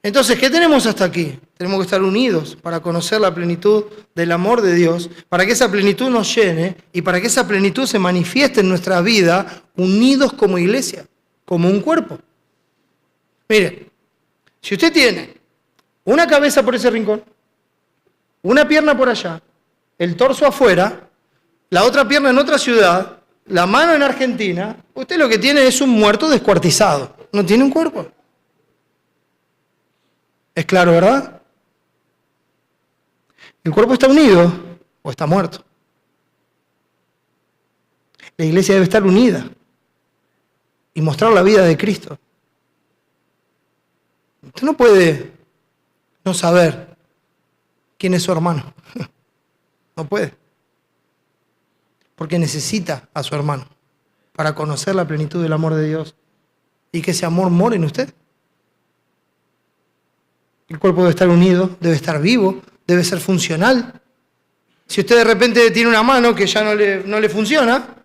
Entonces, ¿qué tenemos hasta aquí? tenemos que estar unidos para conocer la plenitud del amor de Dios, para que esa plenitud nos llene y para que esa plenitud se manifieste en nuestra vida, unidos como iglesia, como un cuerpo. Mire, si usted tiene una cabeza por ese rincón, una pierna por allá, el torso afuera, la otra pierna en otra ciudad, la mano en Argentina, usted lo que tiene es un muerto descuartizado, no tiene un cuerpo. ¿Es claro, verdad? ¿El cuerpo está unido o está muerto? La iglesia debe estar unida y mostrar la vida de Cristo. Usted no puede no saber quién es su hermano. No puede. Porque necesita a su hermano para conocer la plenitud del amor de Dios y que ese amor more en usted. El cuerpo debe estar unido, debe estar vivo, debe ser funcional. Si usted de repente tiene una mano que ya no le funciona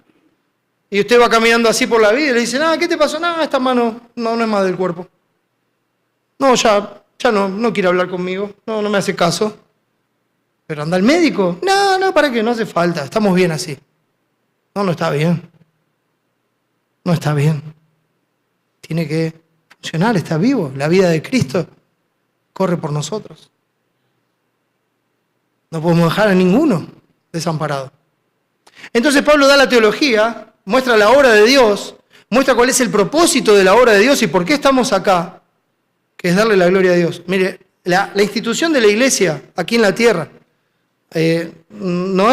y usted va caminando así por la vida y le dice, ¿qué te pasó? Esta mano no es más del cuerpo. No, ya no quiere hablar conmigo, no me hace caso. Pero anda al médico. No, ¿para qué? No hace falta, estamos bien así. No está bien. No está bien. Tiene que funcionar, está vivo. La vida de Cristo corre por nosotros. No podemos dejar a ninguno desamparado. Entonces Pablo da la teología, muestra la obra de Dios, muestra cuál es el propósito de la obra de Dios y por qué estamos acá, que es darle la gloria a Dios. Mire, la institución de la iglesia aquí en la tierra, no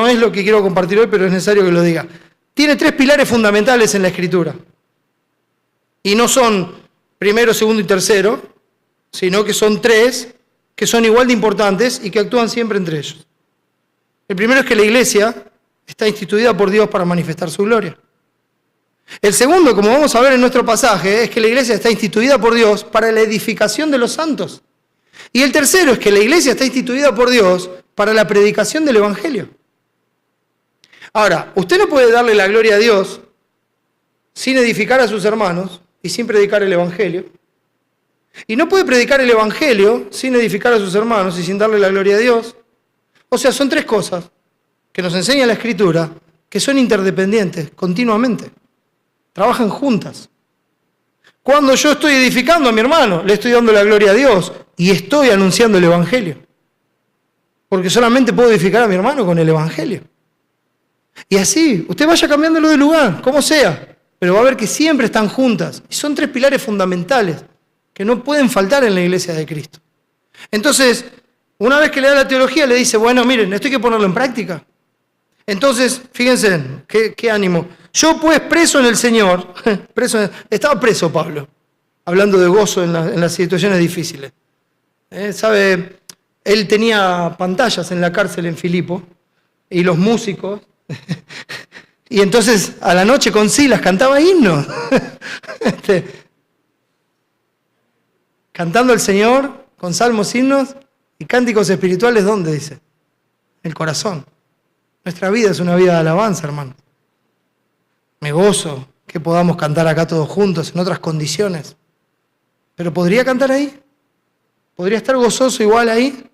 es lo que quiero compartir hoy, pero es necesario que lo diga. Tiene 3 pilares fundamentales en la Escritura. Y no son primero, segundo y tercero, sino que son 3 que son igual de importantes y que actúan siempre entre ellos. El primero es que la iglesia está instituida por Dios para manifestar su gloria. El segundo, como vamos a ver en nuestro pasaje, es que la iglesia está instituida por Dios para la edificación de los santos. Y el tercero es que la iglesia está instituida por Dios para la predicación del Evangelio. Ahora, usted no puede darle la gloria a Dios sin edificar a sus hermanos y sin predicar el Evangelio. Y no puede predicar el Evangelio sin edificar a sus hermanos y sin darle la gloria a Dios. O sea, son 3 cosas que nos enseña la Escritura que son interdependientes continuamente. Trabajan juntas. Cuando yo estoy edificando a mi hermano, le estoy dando la gloria a Dios y estoy anunciando el Evangelio. Porque solamente puedo edificar a mi hermano con el Evangelio. Y así, usted vaya cambiándolo de lugar, como sea, pero va a ver que siempre están juntas. Y son 3 pilares fundamentales que no pueden faltar en la iglesia de Cristo. Entonces, una vez que le da la teología, le dice, bueno, miren, esto hay que ponerlo en práctica. Entonces, fíjense, qué ánimo. Yo pues preso en el Señor, estaba preso Pablo, hablando de gozo en las situaciones difíciles. ¿Sabe? Él tenía pantallas en la cárcel en Filipo, y los músicos, y entonces a la noche con Silas cantaba himnos. Cantando al Señor, con salmos, himnos y cánticos espirituales, ¿dónde dice? En el corazón. Nuestra vida es una vida de alabanza, hermano. Me gozo que podamos cantar acá todos juntos, en otras condiciones. ¿Pero podría cantar ahí? ¿Podría estar gozoso igual ahí?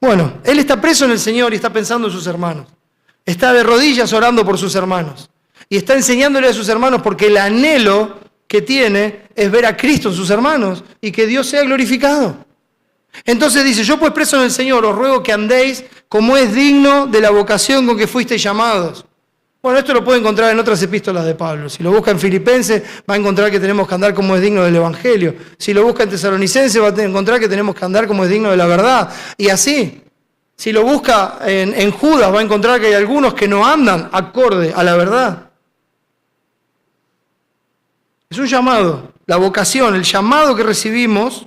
Bueno, él está preso en el Señor y está pensando en sus hermanos. Está de rodillas orando por sus hermanos. Y está enseñándole a sus hermanos porque el anhelo que tiene es ver a Cristo en sus hermanos y que Dios sea glorificado. Entonces dice, yo pues preso en el Señor, os ruego que andéis como es digno de la vocación con que fuisteis llamados. Bueno, esto lo puede encontrar en otras epístolas de Pablo. Si lo busca en Filipenses, va a encontrar que tenemos que andar como es digno del Evangelio. Si lo busca en Tesalonicenses, va a encontrar que tenemos que andar como es digno de la verdad. Y así, si lo busca en Judas, va a encontrar que hay algunos que no andan acorde a la verdad. Es un llamado, la vocación, el llamado que recibimos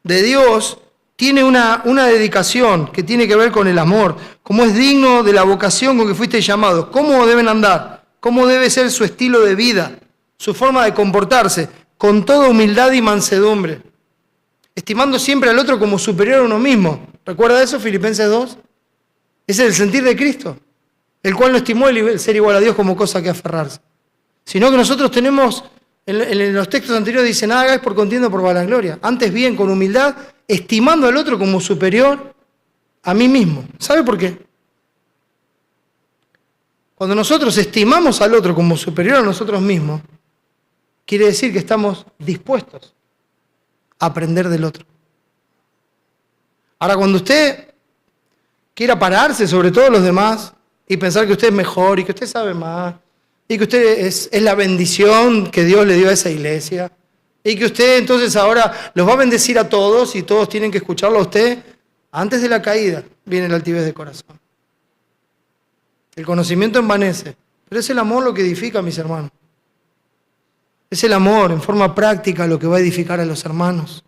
de Dios tiene una dedicación que tiene que ver con el amor, cómo es digno de la vocación con que fuiste llamados, cómo deben andar, cómo debe ser su estilo de vida, su forma de comportarse, con toda humildad y mansedumbre, estimando siempre al otro como superior a uno mismo. ¿Recuerda eso, Filipenses 2? Ese es el sentir de Cristo, el cual no estimó el ser igual a Dios como cosa que aferrarse, sino que nosotros tenemos, en los textos anteriores dice, nada hagáis por contienda o por vanagloria, antes bien, con humildad, estimando al otro como superior a mí mismo. ¿Sabe por qué? Cuando nosotros estimamos al otro como superior a nosotros mismos, quiere decir que estamos dispuestos a aprender del otro. Ahora, cuando usted quiera pararse sobre todos los demás y pensar que usted es mejor y que usted sabe más y que usted es la bendición que Dios le dio a esa iglesia y que usted entonces ahora los va a bendecir a todos y todos tienen que escucharlo a usted, antes de la caída viene la altivez de corazón. El conocimiento envanece, pero es el amor lo que edifica, mis hermanos. Es el amor en forma práctica lo que va a edificar a los hermanos.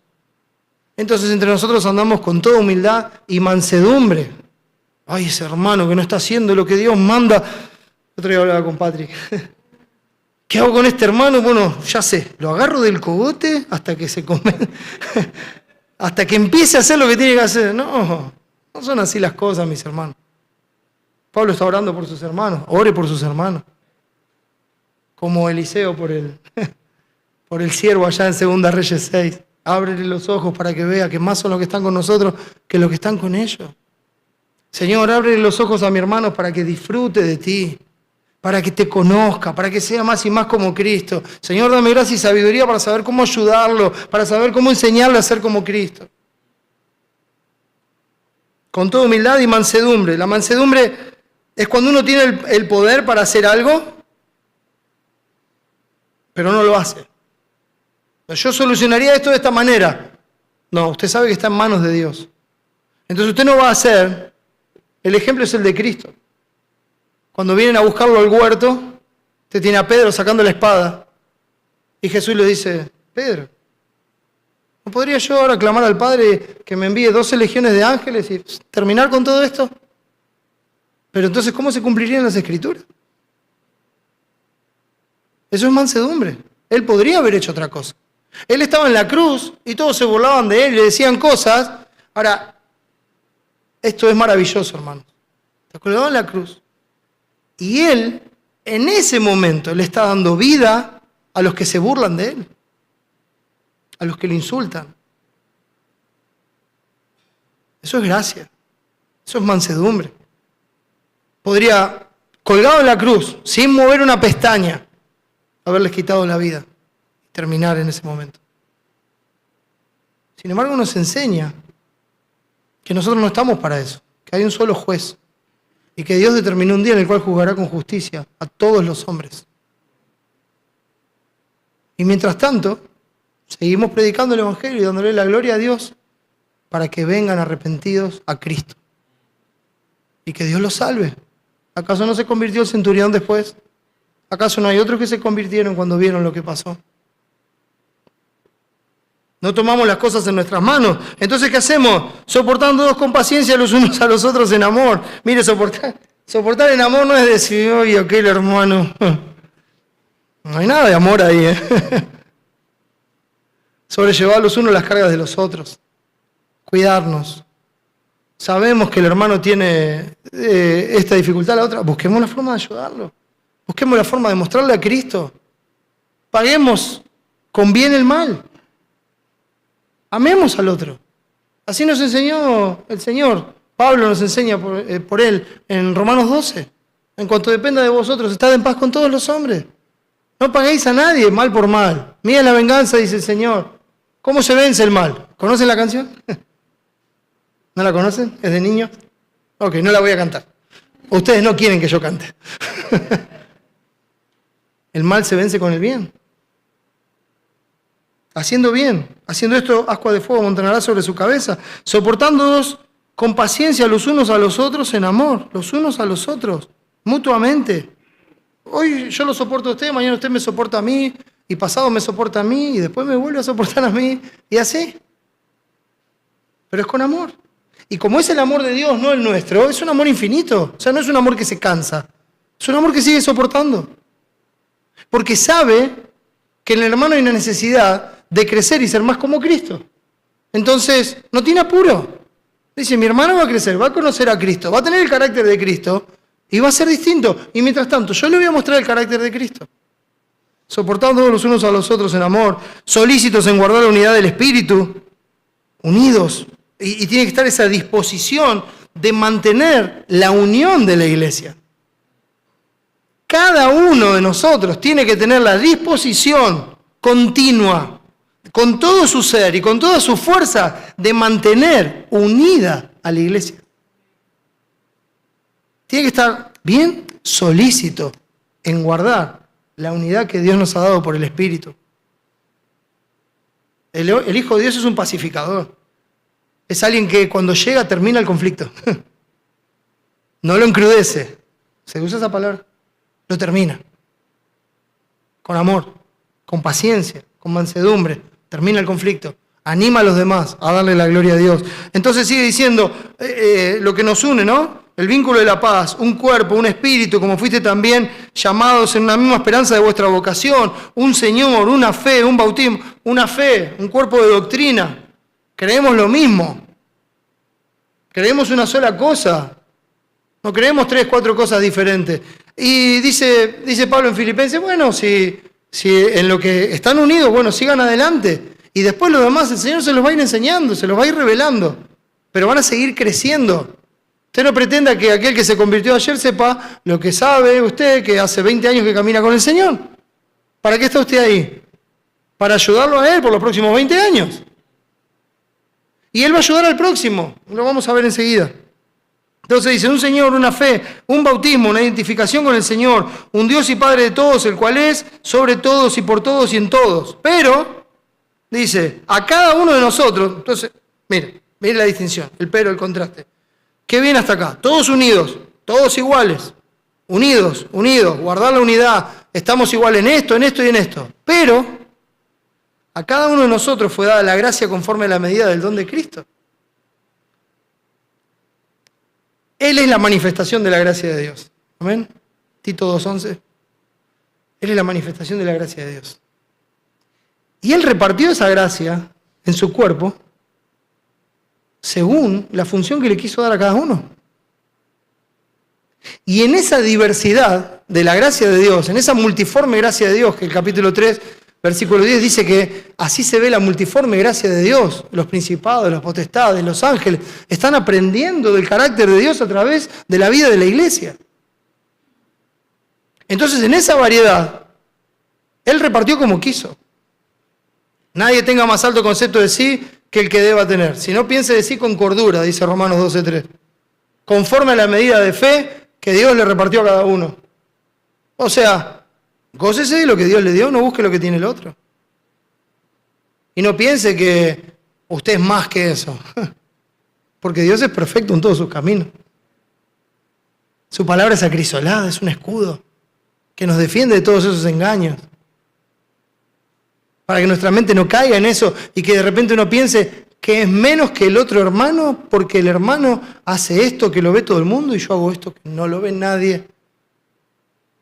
Entonces entre nosotros andamos con toda humildad y mansedumbre. Ay, ese hermano que no está haciendo lo que Dios manda. El otro día hablaba con Patrick. ¿Qué hago con este hermano? Bueno, ya sé, lo agarro del cogote hasta que se come, hasta que empiece a hacer lo que tiene que hacer. No son así las cosas, mis hermanos. Pablo está orando por sus hermanos, ore por sus hermanos. Como Eliseo por el siervo allá en 2 Reyes 6. Ábrele los ojos para que vea que más son los que están con nosotros que los que están con ellos. Señor, ábrele los ojos a mi hermano para que disfrute de ti, para que te conozca, para que sea más y más como Cristo. Señor, dame gracia y sabiduría para saber cómo ayudarlo, para saber cómo enseñarle a ser como Cristo. Con toda humildad y mansedumbre. La mansedumbre es cuando uno tiene el poder para hacer algo, pero no lo hace. Yo solucionaría esto de esta manera. No, usted sabe que está en manos de Dios. Entonces usted no va a hacer. El ejemplo es el de Cristo. Cuando vienen a buscarlo al huerto, usted tiene a Pedro sacando la espada. Y Jesús le dice, Pedro, ¿no podría yo ahora clamar al Padre que me envíe 12 legiones de ángeles y terminar con todo esto? Pero entonces, ¿cómo se cumplirían las Escrituras? Eso es mansedumbre. Él podría haber hecho otra cosa. Él estaba en la cruz y todos se burlaban de él y le decían cosas. Ahora, esto es maravilloso, hermanos. Está colgado en la cruz. Y él, en ese momento, le está dando vida a los que se burlan de él, a los que lo insultan. Eso es gracia. Eso es mansedumbre. Podría, colgado en la cruz, sin mover una pestaña, haberles quitado la vida y terminar en ese momento. Sin embargo, nos enseña que nosotros no estamos para eso, que hay un solo juez y que Dios determinó un día en el cual juzgará con justicia a todos los hombres. Y mientras tanto, seguimos predicando el Evangelio y dándole la gloria a Dios para que vengan arrepentidos a Cristo y que Dios los salve. ¿Acaso no se convirtió el centurión después? ¿Acaso no hay otros que se convirtieron cuando vieron lo que pasó? No tomamos las cosas en nuestras manos. Entonces, ¿qué hacemos? Soportándonos con paciencia los unos a los otros en amor. Mire, soportar en amor no es decir, oye, aquel hermano. No hay nada de amor ahí, Sobrellevar los unos las cargas de los otros. Cuidarnos. Sabemos que el hermano tiene esta dificultad, la otra. Busquemos la forma de ayudarlo. Busquemos la forma de mostrarle a Cristo. Paguemos con bien el mal. Amemos al otro. Así nos enseñó el Señor. Pablo nos enseña por él en Romanos 12. En cuanto dependa de vosotros, estad en paz con todos los hombres. No paguéis a nadie mal por mal. Mía es la venganza, dice el Señor. ¿Cómo se vence el mal? ¿Conocen la canción? ¿No la conocen? ¿Es de niños? Ok, no la voy a cantar. Ustedes no quieren que yo cante. El mal se vence con el bien. Haciendo bien. Haciendo esto, ascua de fuego montanará sobre su cabeza. Soportándonos con paciencia los unos a los otros en amor. Los unos a los otros. Mutuamente. Hoy yo lo soporto a usted, mañana usted me soporta a mí, y pasado me soporta a mí, y después me vuelve a soportar a mí, y así. Pero es con amor. Y como es el amor de Dios, no el nuestro, es un amor infinito. O sea, no es un amor que se cansa. Es un amor que sigue soportando. Porque sabe que en el hermano hay una necesidad de crecer y ser más como Cristo. Entonces, no tiene apuro. Dice, mi hermano va a crecer, va a conocer a Cristo, va a tener el carácter de Cristo y va a ser distinto. Y mientras tanto, yo le voy a mostrar el carácter de Cristo. Soportando los unos a los otros en amor, solícitos en guardar la unidad del Espíritu. unidos. Y tiene que estar esa disposición de mantener la unión de la iglesia. Cada uno de nosotros tiene que tener la disposición continua, con todo su ser y con toda su fuerza, de mantener unida a la iglesia. Tiene que estar bien solícito en guardar la unidad que Dios nos ha dado por el Espíritu. El Hijo de Dios es un pacificador. Es alguien que cuando llega termina el conflicto. No lo encrudece. ¿Se usa esa palabra? Lo termina. Con amor, con paciencia, con mansedumbre. Termina el conflicto. Anima a los demás a darle la gloria a Dios. Entonces sigue diciendo lo que nos une, ¿no? El vínculo de la paz, un cuerpo, un espíritu, como fuiste también llamados en una misma esperanza de vuestra vocación, un Señor, una fe, un bautismo, una fe, un cuerpo de doctrina. Creemos lo mismo. Creemos una sola cosa. No creemos 3, 4 cosas diferentes. Y dice Pablo en Filipenses, bueno, si en lo que están unidos, bueno, sigan adelante. Y después lo demás el Señor se los va a ir enseñando, se los va a ir revelando. Pero van a seguir creciendo. Usted no pretenda que aquel que se convirtió ayer sepa lo que sabe usted, que hace 20 años que camina con el Señor. ¿Para qué está usted ahí? Para ayudarlo a Él por los próximos 20 años. Y Él va a ayudar al próximo. Lo vamos a ver enseguida. Entonces dice, un Señor, una fe, un bautismo, una identificación con el Señor, un Dios y Padre de todos, el cual es sobre todos y por todos y en todos. Pero, dice, a cada uno de nosotros, entonces, mire la distinción, el pero, el contraste. ¿Qué viene hasta acá? Todos unidos, todos iguales, unidos, guardar la unidad, estamos igual en esto y en esto. Pero a cada uno de nosotros fue dada la gracia conforme a la medida del don de Cristo. Él es la manifestación de la gracia de Dios. ¿Amén? Tito 2:11. Él es la manifestación de la gracia de Dios. Y Él repartió esa gracia en su cuerpo según la función que le quiso dar a cada uno. Y en esa diversidad de la gracia de Dios, en esa multiforme gracia de Dios, que el capítulo 3, versículo 10 dice que así se ve la multiforme gracia de Dios. Los principados, los potestades, los ángeles están aprendiendo del carácter de Dios a través de la vida de la iglesia. Entonces, en esa variedad, Él repartió como quiso. Nadie tenga más alto concepto de sí que el que deba tener. Si no, piense de sí con cordura, dice Romanos 12:3. Conforme a la medida de fe que Dios le repartió a cada uno. O sea, gócese de lo que Dios le dio, no busque lo que tiene el otro. Y no piense que usted es más que eso. Porque Dios es perfecto en todos sus caminos. Su palabra es acrisolada, es un escudo que nos defiende de todos esos engaños. Para que nuestra mente no caiga en eso y que de repente uno piense que es menos que el otro hermano porque el hermano hace esto que lo ve todo el mundo y yo hago esto que no lo ve nadie.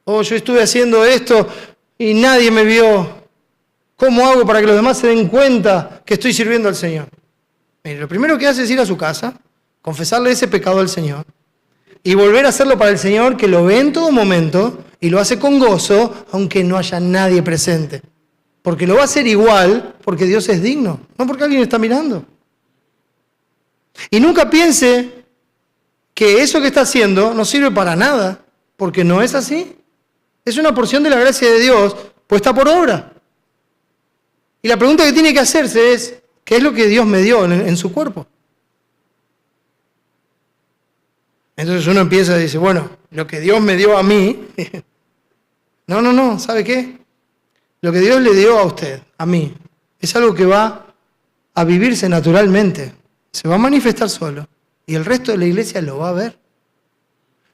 O yo estuve haciendo esto y nadie me vio. ¿Cómo hago para que los demás se den cuenta que estoy sirviendo al Señor? Mire, lo primero que hace es ir a su casa, confesarle ese pecado al Señor y volver a hacerlo para el Señor, que lo ve en todo momento y lo hace con gozo, aunque no haya nadie presente. Porque lo va a hacer igual porque Dios es digno, no porque alguien está mirando. Y nunca piense que eso que está haciendo no sirve para nada, porque no es así. Es una porción de la gracia de Dios puesta por obra. Y la pregunta que tiene que hacerse es, ¿qué es lo que Dios me dio en su cuerpo? Entonces uno empieza y dice, bueno, lo que Dios me dio a mí, no, ¿sabe qué? Lo que Dios le dio a usted, a mí, es algo que va a vivirse naturalmente, se va a manifestar solo y el resto de la iglesia lo va a ver.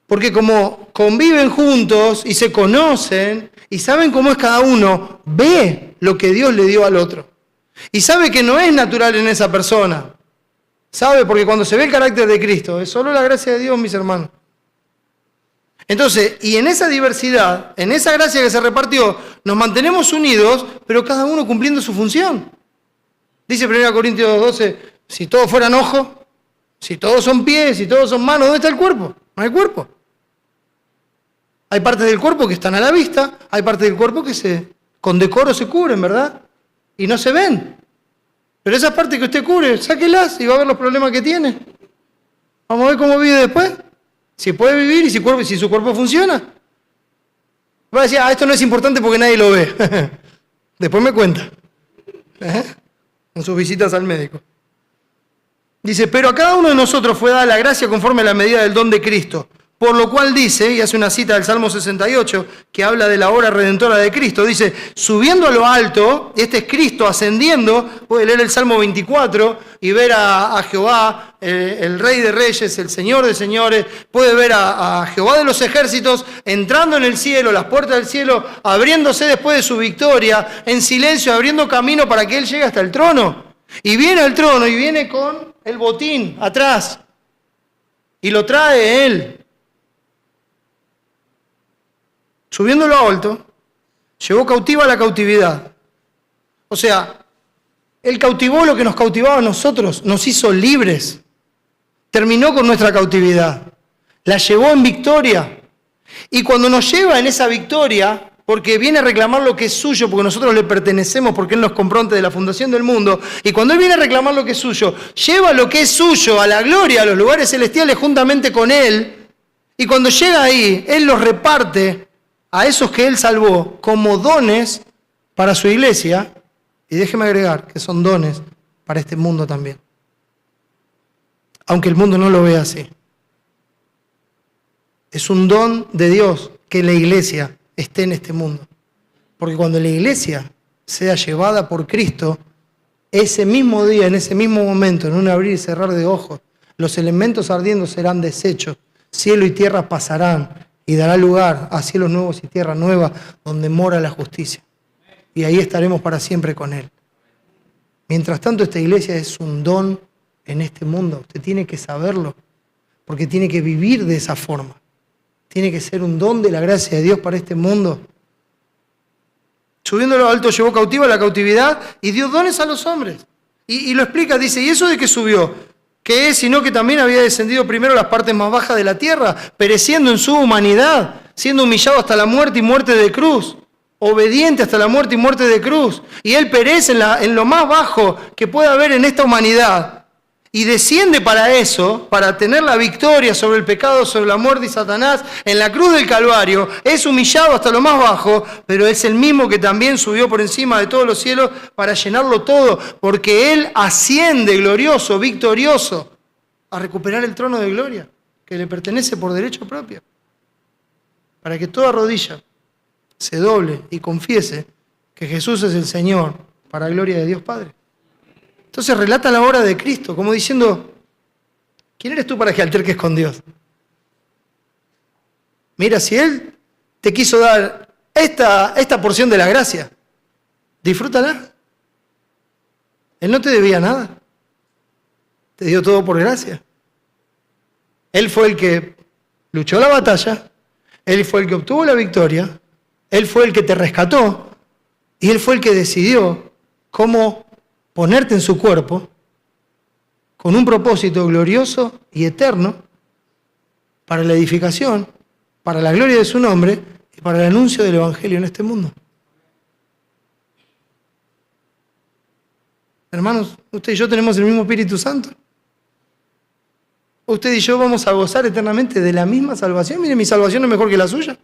Porque como conviven juntos y se conocen y saben cómo es cada uno, ve lo que Dios le dio al otro. Y sabe que no es natural en esa persona. Sabe, porque cuando se ve el carácter de Cristo, es solo la gracia de Dios, mis hermanos. Entonces, y en esa diversidad, en esa gracia que se repartió, nos mantenemos unidos, pero cada uno cumpliendo su función. Dice 1 Corintios 12, si todos fueran ojos, si todos son pies, si todos son manos, ¿dónde está el cuerpo? No hay cuerpo. Hay partes del cuerpo que están a la vista, hay partes del cuerpo que con decoro se cubren, ¿verdad? Y no se ven. Pero esas partes que usted cubre, sáquelas y va a ver los problemas que tiene. Vamos a ver cómo vive después. Si puede vivir y si su cuerpo funciona. Va a decir, esto no es importante porque nadie lo ve. Después me cuenta. En sus visitas al médico. Dice, pero a cada uno de nosotros fue dada la gracia conforme a la medida del don de Cristo. Por lo cual dice, y hace una cita del Salmo 68, que habla de la obra redentora de Cristo, dice, subiendo a lo alto, este es Cristo ascendiendo, puede leer el Salmo 24 y ver a Jehová, el Rey de Reyes, el Señor de Señores, puede ver a Jehová de los ejércitos entrando en el cielo, las puertas del cielo, abriéndose después de su victoria, en silencio, abriendo camino para que Él llegue hasta el trono. Y viene al trono y viene con el botín atrás y lo trae Él. Subiendo lo alto, llevó cautiva la cautividad. O sea, Él cautivó lo que nos cautivaba a nosotros, nos hizo libres. Terminó con nuestra cautividad, la llevó en victoria. Y cuando nos lleva en esa victoria, porque viene a reclamar lo que es suyo, porque nosotros le pertenecemos, porque Él nos compró antes de la fundación del mundo, y cuando Él viene a reclamar lo que es suyo, lleva lo que es suyo a la gloria, a los lugares celestiales juntamente con Él, y cuando llega ahí, Él los reparte a esos que Él salvó como dones para su iglesia, y déjeme agregar que son dones para este mundo también. Aunque el mundo no lo vea así. Es un don de Dios que la iglesia esté en este mundo. Porque cuando la iglesia sea llevada por Cristo, ese mismo día, en ese mismo momento, en un abrir y cerrar de ojos, los elementos ardiendo serán deshechos, cielo y tierra pasarán, y dará lugar a cielos nuevos y tierra nueva, donde mora la justicia. Y ahí estaremos para siempre con Él. Mientras tanto, esta iglesia es un don en este mundo. Usted tiene que saberlo, porque tiene que vivir de esa forma. Tiene que ser un don de la gracia de Dios para este mundo. Subiendo a lo alto, llevó cautiva la cautividad y dio dones a los hombres. Y lo explica, dice, ¿y eso de qué subió? ¿Qué es? Sino que también había descendido primero a las partes más bajas de la tierra, pereciendo en su humanidad, siendo humillado hasta la muerte y muerte de cruz, obediente hasta la muerte y muerte de cruz. Y Él perece en lo más bajo que pueda haber en esta humanidad. Y desciende para eso, para tener la victoria sobre el pecado, sobre la muerte y Satanás, en la cruz del Calvario. Es humillado hasta lo más bajo, pero es el mismo que también subió por encima de todos los cielos para llenarlo todo, porque Él asciende glorioso, victorioso, a recuperar el trono de gloria, que le pertenece por derecho propio. Para que toda rodilla se doble y confiese que Jesús es el Señor, para gloria de Dios Padre. Entonces relata la obra de Cristo, como diciendo, ¿quién eres tú para que alterques con Dios? Mira, si Él te quiso dar esta porción de la gracia, disfrútala. Él no te debía nada. Te dio todo por gracia. Él fue el que luchó la batalla, Él fue el que obtuvo la victoria, Él fue el que te rescató y Él fue el que decidió cómo ponerte en su cuerpo con un propósito glorioso y eterno para la edificación, para la gloria de su nombre y para el anuncio del Evangelio en este mundo. Hermanos, usted y yo tenemos el mismo Espíritu Santo. Usted y yo vamos a gozar eternamente de la misma salvación. Mire, mi salvación es mejor que la suya.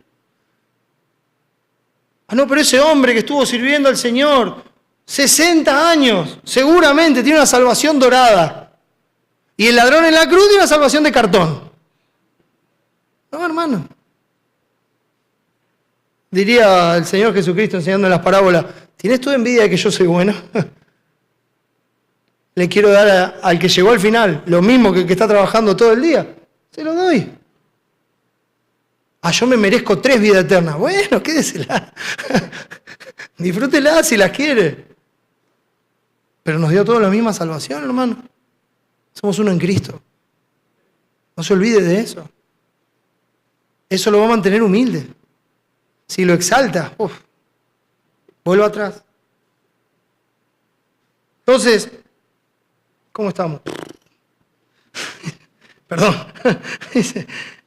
No, pero ese hombre que estuvo sirviendo al Señor 60 años, seguramente tiene una salvación dorada. Y el ladrón en la cruz tiene una salvación de cartón. No, hermano. Diría el Señor Jesucristo enseñando en las parábolas, ¿tienes tú envidia de que yo soy bueno? Le quiero dar al que llegó al final lo mismo que el que está trabajando todo el día. Se lo doy. Yo me merezco 3 vidas eternas. Bueno, quédesela. Disfrútela si las quiere. Pero nos dio toda la misma salvación, hermano. Somos uno en Cristo. No se olvide de eso. Eso lo va a mantener humilde. Si lo exalta, vuelvo atrás. Entonces, ¿cómo estamos? Perdón.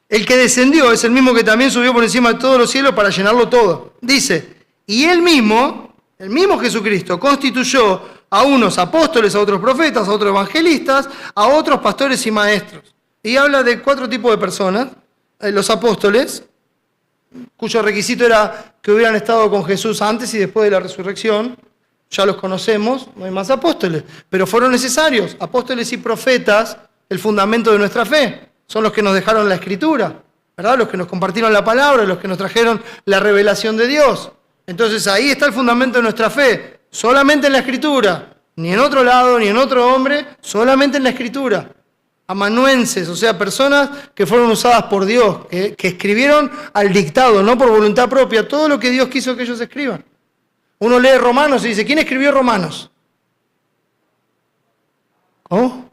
El que descendió es el mismo que también subió por encima de todos los cielos para llenarlo todo. Dice, y Él mismo, el mismo Jesucristo, constituyó a unos apóstoles, a otros profetas, a otros evangelistas, a otros pastores y maestros. Y habla de 4 tipos de personas. Los apóstoles, cuyo requisito era que hubieran estado con Jesús antes y después de la resurrección. Ya los conocemos, no hay más apóstoles, pero fueron necesarios. Apóstoles y profetas, el fundamento de nuestra fe, son los que nos dejaron la Escritura, ¿verdad? Los que nos compartieron la palabra, los que nos trajeron la revelación de Dios. Entonces ahí está el fundamento de nuestra fe, solamente en la Escritura, ni en otro lado, ni en otro hombre, solamente en la Escritura. Amanuenses, o sea, personas que fueron usadas por Dios, que escribieron al dictado, no por voluntad propia, todo lo que Dios quiso que ellos escriban. Uno lee Romanos y dice, ¿quién escribió Romanos? ¿Cómo?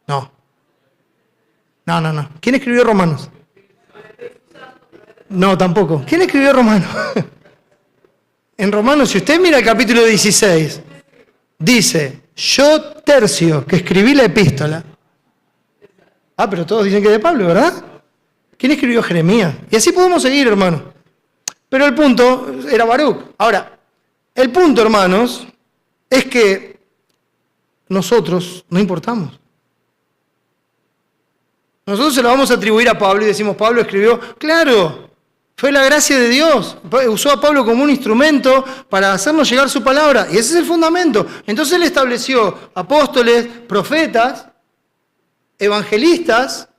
No. ¿Quién escribió Romanos? No, tampoco. ¿Quién escribió Romanos? En Romanos, si usted mira el capítulo 16, dice, yo Tercio, que escribí la epístola. Ah, pero todos dicen que es de Pablo, ¿verdad? ¿Quién escribió Jeremías? Y así podemos seguir, hermano. Pero el punto era Baruch. Ahora, el punto, hermanos, es que nosotros no importamos. Nosotros se lo vamos a atribuir a Pablo y decimos, Pablo escribió, claro, fue la gracia de Dios. Usó a Pablo como un instrumento para hacernos llegar su palabra. Y ese es el fundamento. Entonces él estableció apóstoles, profetas, evangelistas.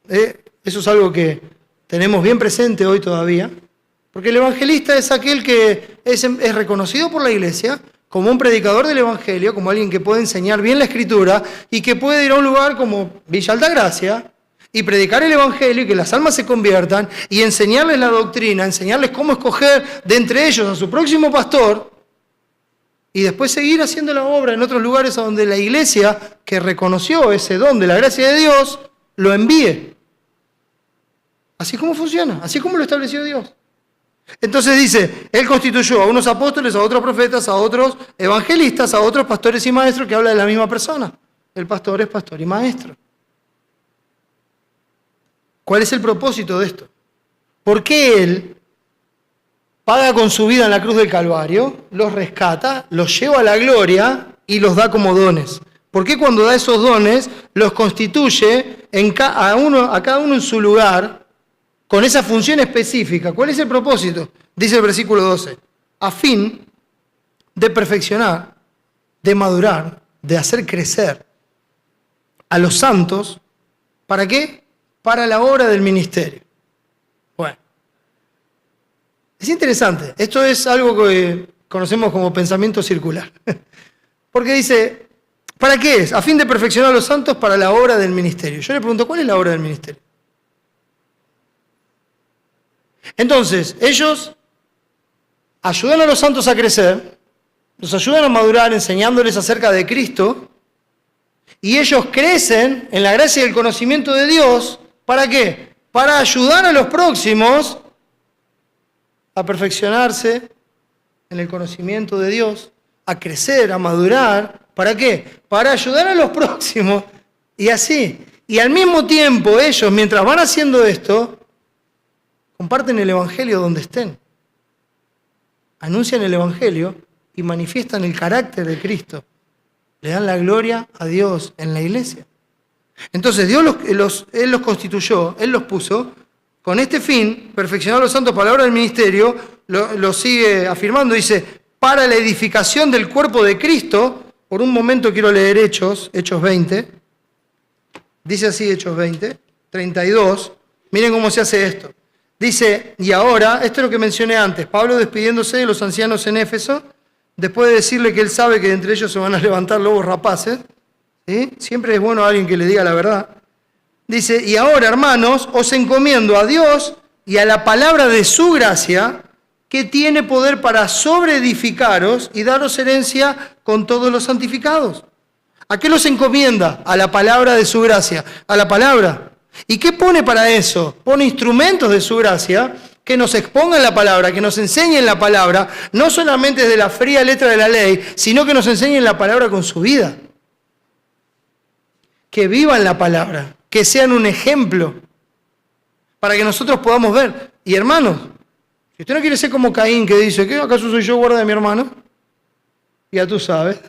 Eso es algo que tenemos bien presente hoy todavía. Porque el evangelista es aquel que es reconocido por la iglesia como un predicador del evangelio, como alguien que puede enseñar bien la escritura y que puede ir a un lugar como Villa Altagracia y predicar el evangelio y que las almas se conviertan y enseñarles la doctrina, enseñarles cómo escoger de entre ellos a su próximo pastor y después seguir haciendo la obra en otros lugares a donde la iglesia que reconoció ese don de la gracia de Dios lo envíe. Así como funciona, así como lo estableció Dios. Entonces dice, Él constituyó a unos apóstoles, a otros profetas, a otros evangelistas, a otros pastores y maestros, que habla de la misma persona. El pastor es pastor y maestro. ¿Cuál es el propósito de esto? ¿Por qué Él paga con su vida en la cruz del Calvario, los rescata, los lleva a la gloria y los da como dones? ¿Por qué cuando da esos dones los constituye a cada uno en su lugar, con esa función específica? ¿Cuál es el propósito? Dice el versículo 12, a fin de perfeccionar, de madurar, de hacer crecer a los santos, ¿para qué? Para la obra del ministerio. Bueno, es interesante, esto es algo que conocemos como pensamiento circular, porque dice, ¿para qué es? A fin de perfeccionar a los santos para la obra del ministerio. Yo le pregunto, ¿cuál es la obra del ministerio? Entonces, ellos ayudan a los santos a crecer, los ayudan a madurar enseñándoles acerca de Cristo, y ellos crecen en la gracia y el conocimiento de Dios, ¿para qué? Para ayudar a los próximos a perfeccionarse en el conocimiento de Dios, a crecer, a madurar, ¿para qué? Para ayudar a los próximos, y así. Y al mismo tiempo ellos, mientras van haciendo esto, comparten el evangelio donde estén. Anuncian el evangelio y manifiestan el carácter de Cristo. Le dan la gloria a Dios en la iglesia. Entonces Dios Él los constituyó, Él los puso, con este fin, perfeccionar a los santos para la obra del ministerio, lo sigue afirmando, dice, para la edificación del cuerpo de Cristo. Por un momento quiero leer Hechos 20. Dice así Hechos 20, 32. Miren cómo se hace esto. Dice, y ahora, esto es lo que mencioné antes, Pablo despidiéndose de los ancianos en Éfeso, después de decirle que él sabe que de entre ellos se van a levantar lobos rapaces, ¿sí? Siempre es bueno alguien que le diga la verdad. Dice, y ahora, hermanos, os encomiendo a Dios y a la palabra de su gracia, que tiene poder para sobreedificaros y daros herencia con todos los santificados. ¿A qué los encomienda? A la palabra de su gracia, a la palabra. ¿Y qué pone para eso? Pone instrumentos de su gracia que nos expongan la palabra, que nos enseñen la palabra, no solamente desde la fría letra de la ley, sino que nos enseñen la palabra con su vida. Que vivan la palabra, que sean un ejemplo, para que nosotros podamos ver. Y hermanos, si usted no quiere ser como Caín, que dice, ¿qué acaso soy yo guarda de mi hermano? Ya tú sabes.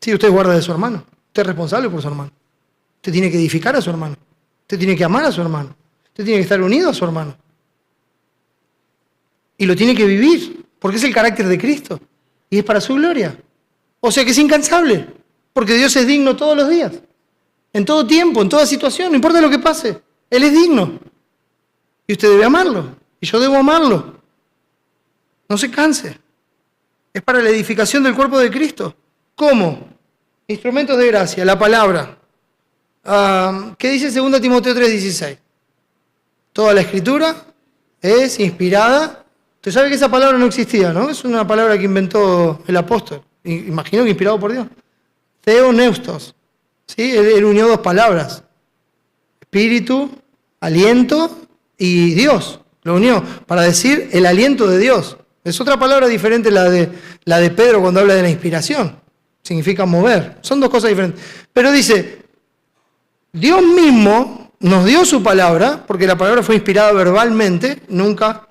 Sí, usted guarda de su hermano. Usted es responsable por su hermano. Usted tiene que edificar a su hermano. Usted tiene que amar a su hermano. Usted tiene que estar unido a su hermano. Y lo tiene que vivir, porque es el carácter de Cristo. Y es para su gloria. O sea que es incansable, porque Dios es digno todos los días. En todo tiempo, en toda situación, no importa lo que pase. Él es digno. Y usted debe amarlo. Y yo debo amarlo. No se canse. Es para la edificación del cuerpo de Cristo. ¿Cómo? Instrumentos de gracia, la palabra. ¿Qué dice 2 Timoteo 3:16? Toda la escritura es inspirada. Usted sabe que esa palabra no existía, ¿no? Es una palabra que inventó el apóstol. Imagino que inspirado por Dios. Theoneustos. ¿Sí? Él unió dos palabras. Espíritu, aliento y Dios. Lo unió para decir el aliento de Dios. Es otra palabra diferente la de Pedro cuando habla de la inspiración. Significa mover. Son dos cosas diferentes. Pero dice, Dios mismo nos dio su palabra, porque la palabra fue inspirada verbalmente, nunca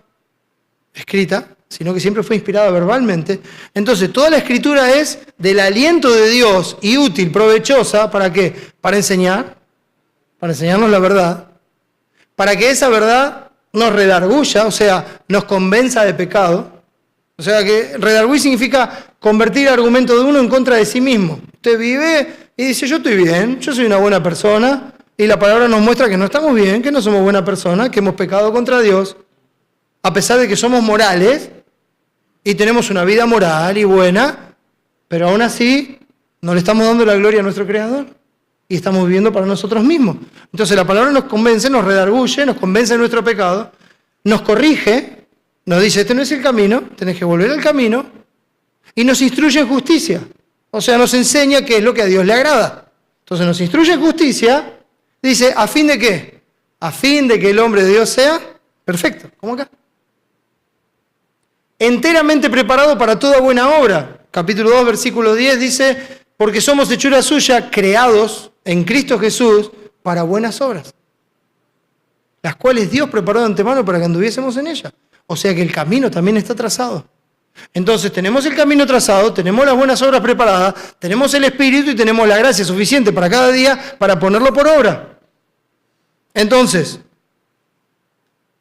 escrita, sino que siempre fue inspirada verbalmente. Entonces, toda la escritura es del aliento de Dios y útil, provechosa, ¿para qué? Para enseñar, para enseñarnos la verdad, para que esa verdad nos redarguya, o sea, nos convenza de pecado. O sea que redarguir significa convertir el argumento de uno en contra de sí mismo. Usted vive y dice, yo estoy bien, yo soy una buena persona, y la palabra nos muestra que no estamos bien, que no somos buena persona, que hemos pecado contra Dios, a pesar de que somos morales y tenemos una vida moral y buena, pero aún así no le estamos dando la gloria a nuestro Creador y estamos viviendo para nosotros mismos. Entonces la palabra nos convence, nos redarguye, nos convence de nuestro pecado, nos corrige, nos dice, este no es el camino, tenés que volver al camino, y nos instruye en justicia. O sea, nos enseña qué es lo que a Dios le agrada. Entonces nos instruye en justicia, dice, ¿a fin de qué? A fin de que el hombre de Dios sea perfecto, como acá. Enteramente preparado para toda buena obra. Capítulo 2, versículo 10 dice, porque somos hechura suya, creados en Cristo Jesús para buenas obras, las cuales Dios preparó de antemano para que anduviésemos en ellas. O sea que el camino también está trazado. Entonces tenemos el camino trazado, tenemos las buenas obras preparadas, tenemos el Espíritu y tenemos la gracia suficiente para cada día para ponerlo por obra. Entonces,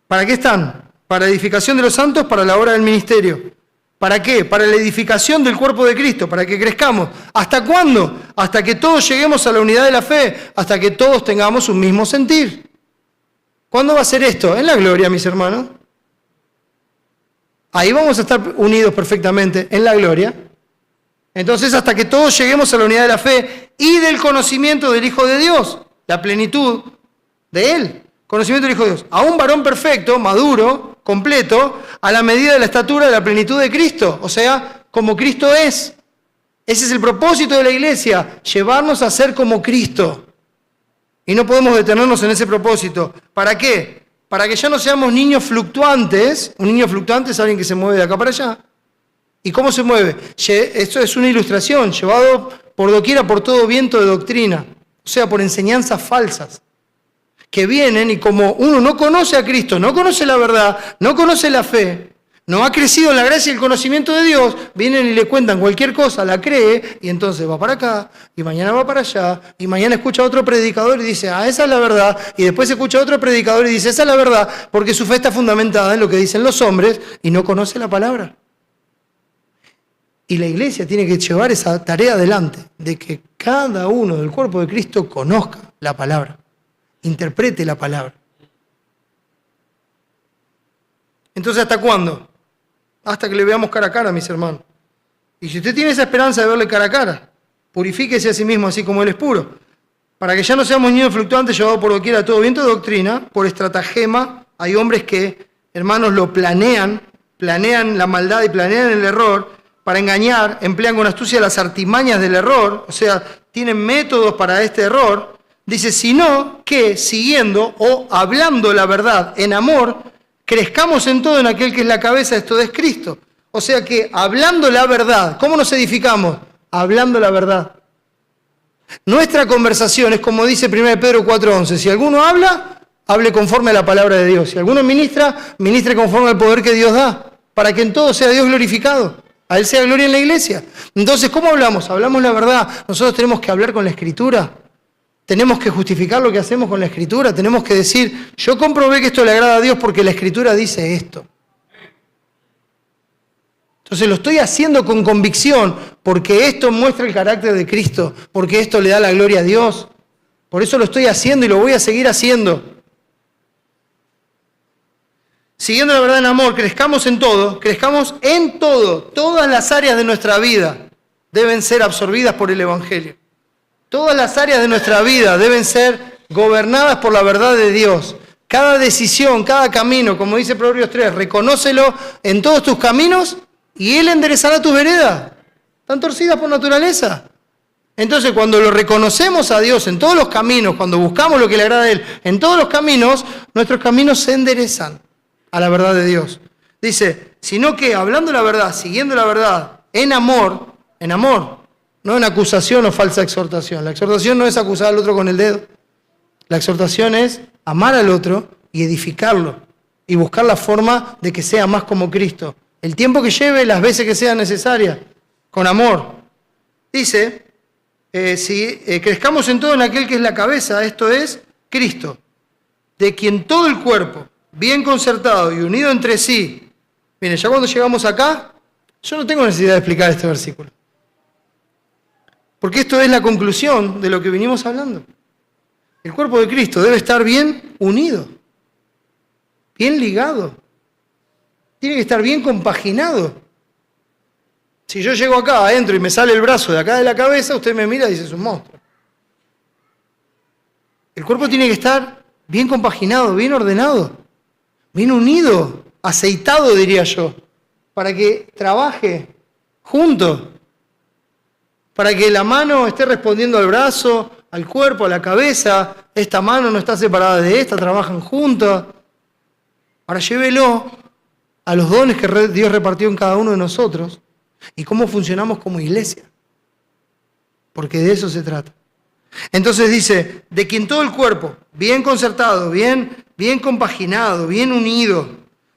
¿para qué están? Para edificación de los santos, para la obra del ministerio. ¿Para qué? Para la edificación del cuerpo de Cristo, para que crezcamos. ¿Hasta cuándo? Hasta que todos lleguemos a la unidad de la fe, hasta que todos tengamos un mismo sentir. ¿Cuándo va a ser esto? En la gloria, mis hermanos. Ahí vamos a estar unidos perfectamente en la gloria. Entonces, hasta que todos lleguemos a la unidad de la fe y del conocimiento del Hijo de Dios, la plenitud de Él, conocimiento del Hijo de Dios, a un varón perfecto, maduro, completo, a la medida de la estatura de la plenitud de Cristo, o sea, como Cristo es. Ese es el propósito de la iglesia, llevarnos a ser como Cristo. Y no podemos detenernos en ese propósito. ¿Para qué? Para que ya no seamos niños fluctuantes. Un niño fluctuante es alguien que se mueve de acá para allá. ¿Y cómo se mueve? Esto es una ilustración, llevado por doquiera por todo viento de doctrina, o sea, por enseñanzas falsas, que vienen y como uno no conoce a Cristo, no conoce la verdad, no conoce la fe, no ha crecido en la gracia y el conocimiento de Dios, vienen y le cuentan cualquier cosa, la cree, y entonces va para acá, y mañana va para allá, y mañana escucha a otro predicador y dice, esa es la verdad, y después escucha a otro predicador y dice, esa es la verdad, porque su fe está fundamentada en lo que dicen los hombres y no conoce la palabra. Y la iglesia tiene que llevar esa tarea adelante, de que cada uno del cuerpo de Cristo conozca la palabra, interprete la palabra. Entonces, ¿hasta cuándo? Hasta que le veamos cara a cara, mis hermanos. Y si usted tiene esa esperanza de verle cara a cara, purifíquese a sí mismo así como Él es puro, para que ya no seamos niños fluctuantes llevados por doquiera a todo viento de doctrina, por estratagema. Hay hombres que, hermanos, lo planean la maldad y planean el error para engañar, emplean con astucia las artimañas del error, o sea, tienen métodos para este error. Dice, sino que siguiendo o hablando la verdad en amor, crezcamos en todo en aquel que es la cabeza, esto es Cristo. O sea que hablando la verdad, ¿cómo nos edificamos? Hablando la verdad. Nuestra conversación es como dice 1 Pedro 4:11, si alguno habla, hable conforme a la palabra de Dios. Si alguno ministra, ministre conforme al poder que Dios da, para que en todo sea Dios glorificado. A Él sea gloria en la iglesia. Entonces, ¿cómo hablamos? Hablamos la verdad. Nosotros tenemos que hablar con la Escritura. Tenemos que justificar lo que hacemos con la Escritura. Tenemos que decir, yo comprobé que esto le agrada a Dios porque la Escritura dice esto. Entonces lo estoy haciendo con convicción porque esto muestra el carácter de Cristo, porque esto le da la gloria a Dios. Por eso lo estoy haciendo y lo voy a seguir haciendo. Siguiendo la verdad en amor, crezcamos en todo. Todas las áreas de nuestra vida deben ser absorbidas por el Evangelio. Todas las áreas de nuestra vida deben ser gobernadas por la verdad de Dios. Cada decisión, cada camino, como dice Proverbios 3, reconócelo en todos tus caminos y Él enderezará tus veredas. Están torcidas por naturaleza. Entonces, cuando lo reconocemos a Dios en todos los caminos, cuando buscamos lo que le agrada a Él en todos los caminos, nuestros caminos se enderezan a la verdad de Dios. Dice, sino que hablando la verdad, siguiendo la verdad, en amor, no en acusación o falsa exhortación. La exhortación no es acusar al otro con el dedo. La exhortación es amar al otro y edificarlo y buscar la forma de que sea más como Cristo. El tiempo que lleve, las veces que sea necesaria, con amor. Dice, crezcamos en todo en aquel que es la cabeza, esto es Cristo, de quien todo el cuerpo, bien concertado y unido entre sí. Miren, ya cuando llegamos acá, yo no tengo necesidad de explicar este versículo. Porque esto es la conclusión de lo que vinimos hablando. El cuerpo de Cristo debe estar bien unido, bien ligado. Tiene que estar bien compaginado. Si yo llego acá adentro y me sale el brazo de acá de la cabeza, usted me mira y dice, es un monstruo. El cuerpo tiene que estar bien compaginado, bien ordenado, bien unido, aceitado, diría yo, para que trabaje junto, para que la mano esté respondiendo al brazo, al cuerpo, a la cabeza. Esta mano no está separada de esta, trabajan juntas. Ahora llévelo a los dones que Dios repartió en cada uno de nosotros y cómo funcionamos como iglesia. Porque de eso se trata. Entonces dice, de quien todo el cuerpo, bien concertado, bien compaginado, bien unido,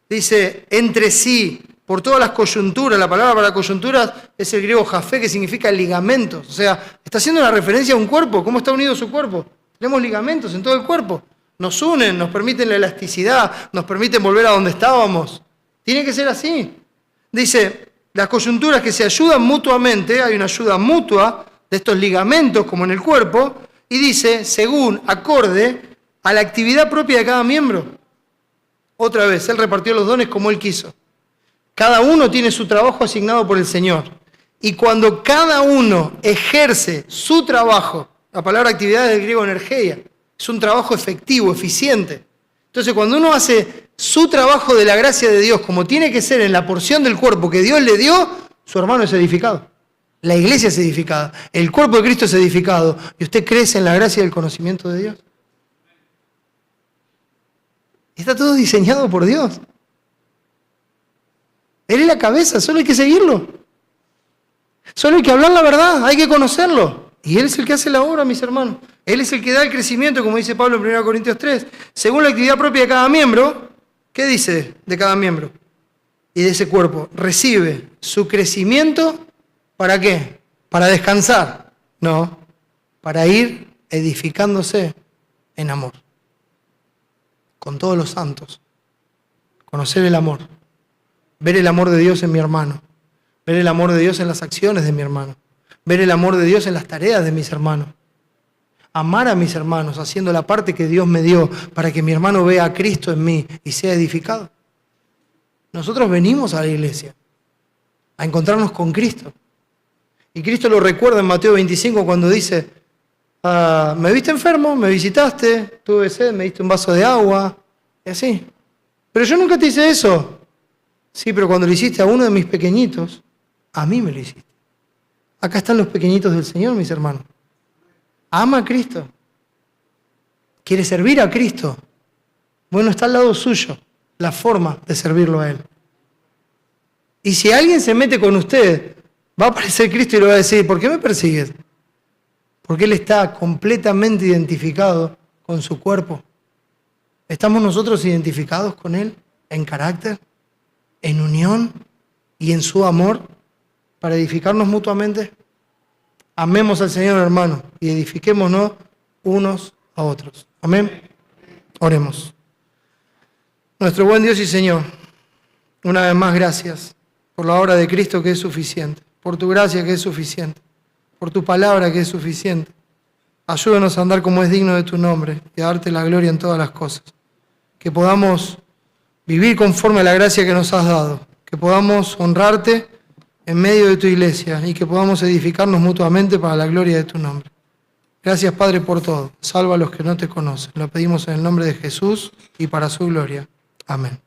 dice, entre sí, por todas las coyunturas. La palabra para coyunturas es el griego jafé, que significa ligamentos. O sea, está haciendo una referencia a un cuerpo. ¿Cómo está unido su cuerpo? Tenemos ligamentos en todo el cuerpo. Nos unen, nos permiten la elasticidad, nos permiten volver a donde estábamos. Tiene que ser así. Dice, las coyunturas que se ayudan mutuamente, hay una ayuda mutua de estos ligamentos como en el cuerpo, y dice, según, acorde a la actividad propia de cada miembro. Otra vez, Él repartió los dones como Él quiso. Cada uno tiene su trabajo asignado por el Señor. Y cuando cada uno ejerce su trabajo, la palabra actividad es del griego energeia, es un trabajo efectivo, eficiente. Entonces, cuando uno hace su trabajo de la gracia de Dios, como tiene que ser en la porción del cuerpo que Dios le dio, su hermano es edificado. La iglesia es edificada. El cuerpo de Cristo es edificado. Y usted crece en la gracia y el conocimiento de Dios. Está todo diseñado por Dios. Él es la cabeza, solo hay que seguirlo. Solo hay que hablar la verdad, hay que conocerlo. Y Él es el que hace la obra, mis hermanos. Él es el que da el crecimiento, como dice Pablo en 1 Corintios 3. Según la actividad propia de cada miembro, ¿qué dice de cada miembro? Y de ese cuerpo, recibe su crecimiento, ¿para qué? ¿Para descansar? No, para ir edificándose en amor. Con todos los santos. Conocer el amor. Ver el amor de Dios en mi hermano. Ver el amor de Dios en las acciones de mi hermano. Ver el amor de Dios en las tareas de mis hermanos. Amar a mis hermanos haciendo la parte que Dios me dio para que mi hermano vea a Cristo en mí y sea edificado. Nosotros venimos a la iglesia a encontrarnos con Cristo. Y Cristo lo recuerda en Mateo 25 cuando dice, me viste enfermo, me visitaste, tuve sed, me diste un vaso de agua, y así. Pero yo nunca te hice eso. Sí, pero cuando lo hiciste a uno de mis pequeñitos, a mí me lo hiciste. Acá están los pequeñitos del Señor, mis hermanos. Ama a Cristo. Quiere servir a Cristo. Bueno, está al lado suyo la forma de servirlo a Él. Y si alguien se mete con usted, va a aparecer Cristo y le va a decir, ¿por qué me persigues? Porque Él está completamente identificado con su cuerpo. ¿Estamos nosotros identificados con Él en carácter, en unión y en su amor? para edificarnos mutuamente. Amemos al Señor, hermano, y edifiquémonos unos a otros. Amén. Oremos. Nuestro buen Dios y Señor, una vez más gracias por la obra de Cristo que es suficiente, por tu gracia que es suficiente, por tu palabra que es suficiente. Ayúdanos a andar como es digno de tu nombre y a darte la gloria en todas las cosas. Que podamos vivir conforme a la gracia que nos has dado, que podamos honrarte en medio de tu iglesia y que podamos edificarnos mutuamente para la gloria de tu nombre. Gracias, Padre, por todo. Salva a los que no te conocen. Lo pedimos en el nombre de Jesús y para su gloria. Amén.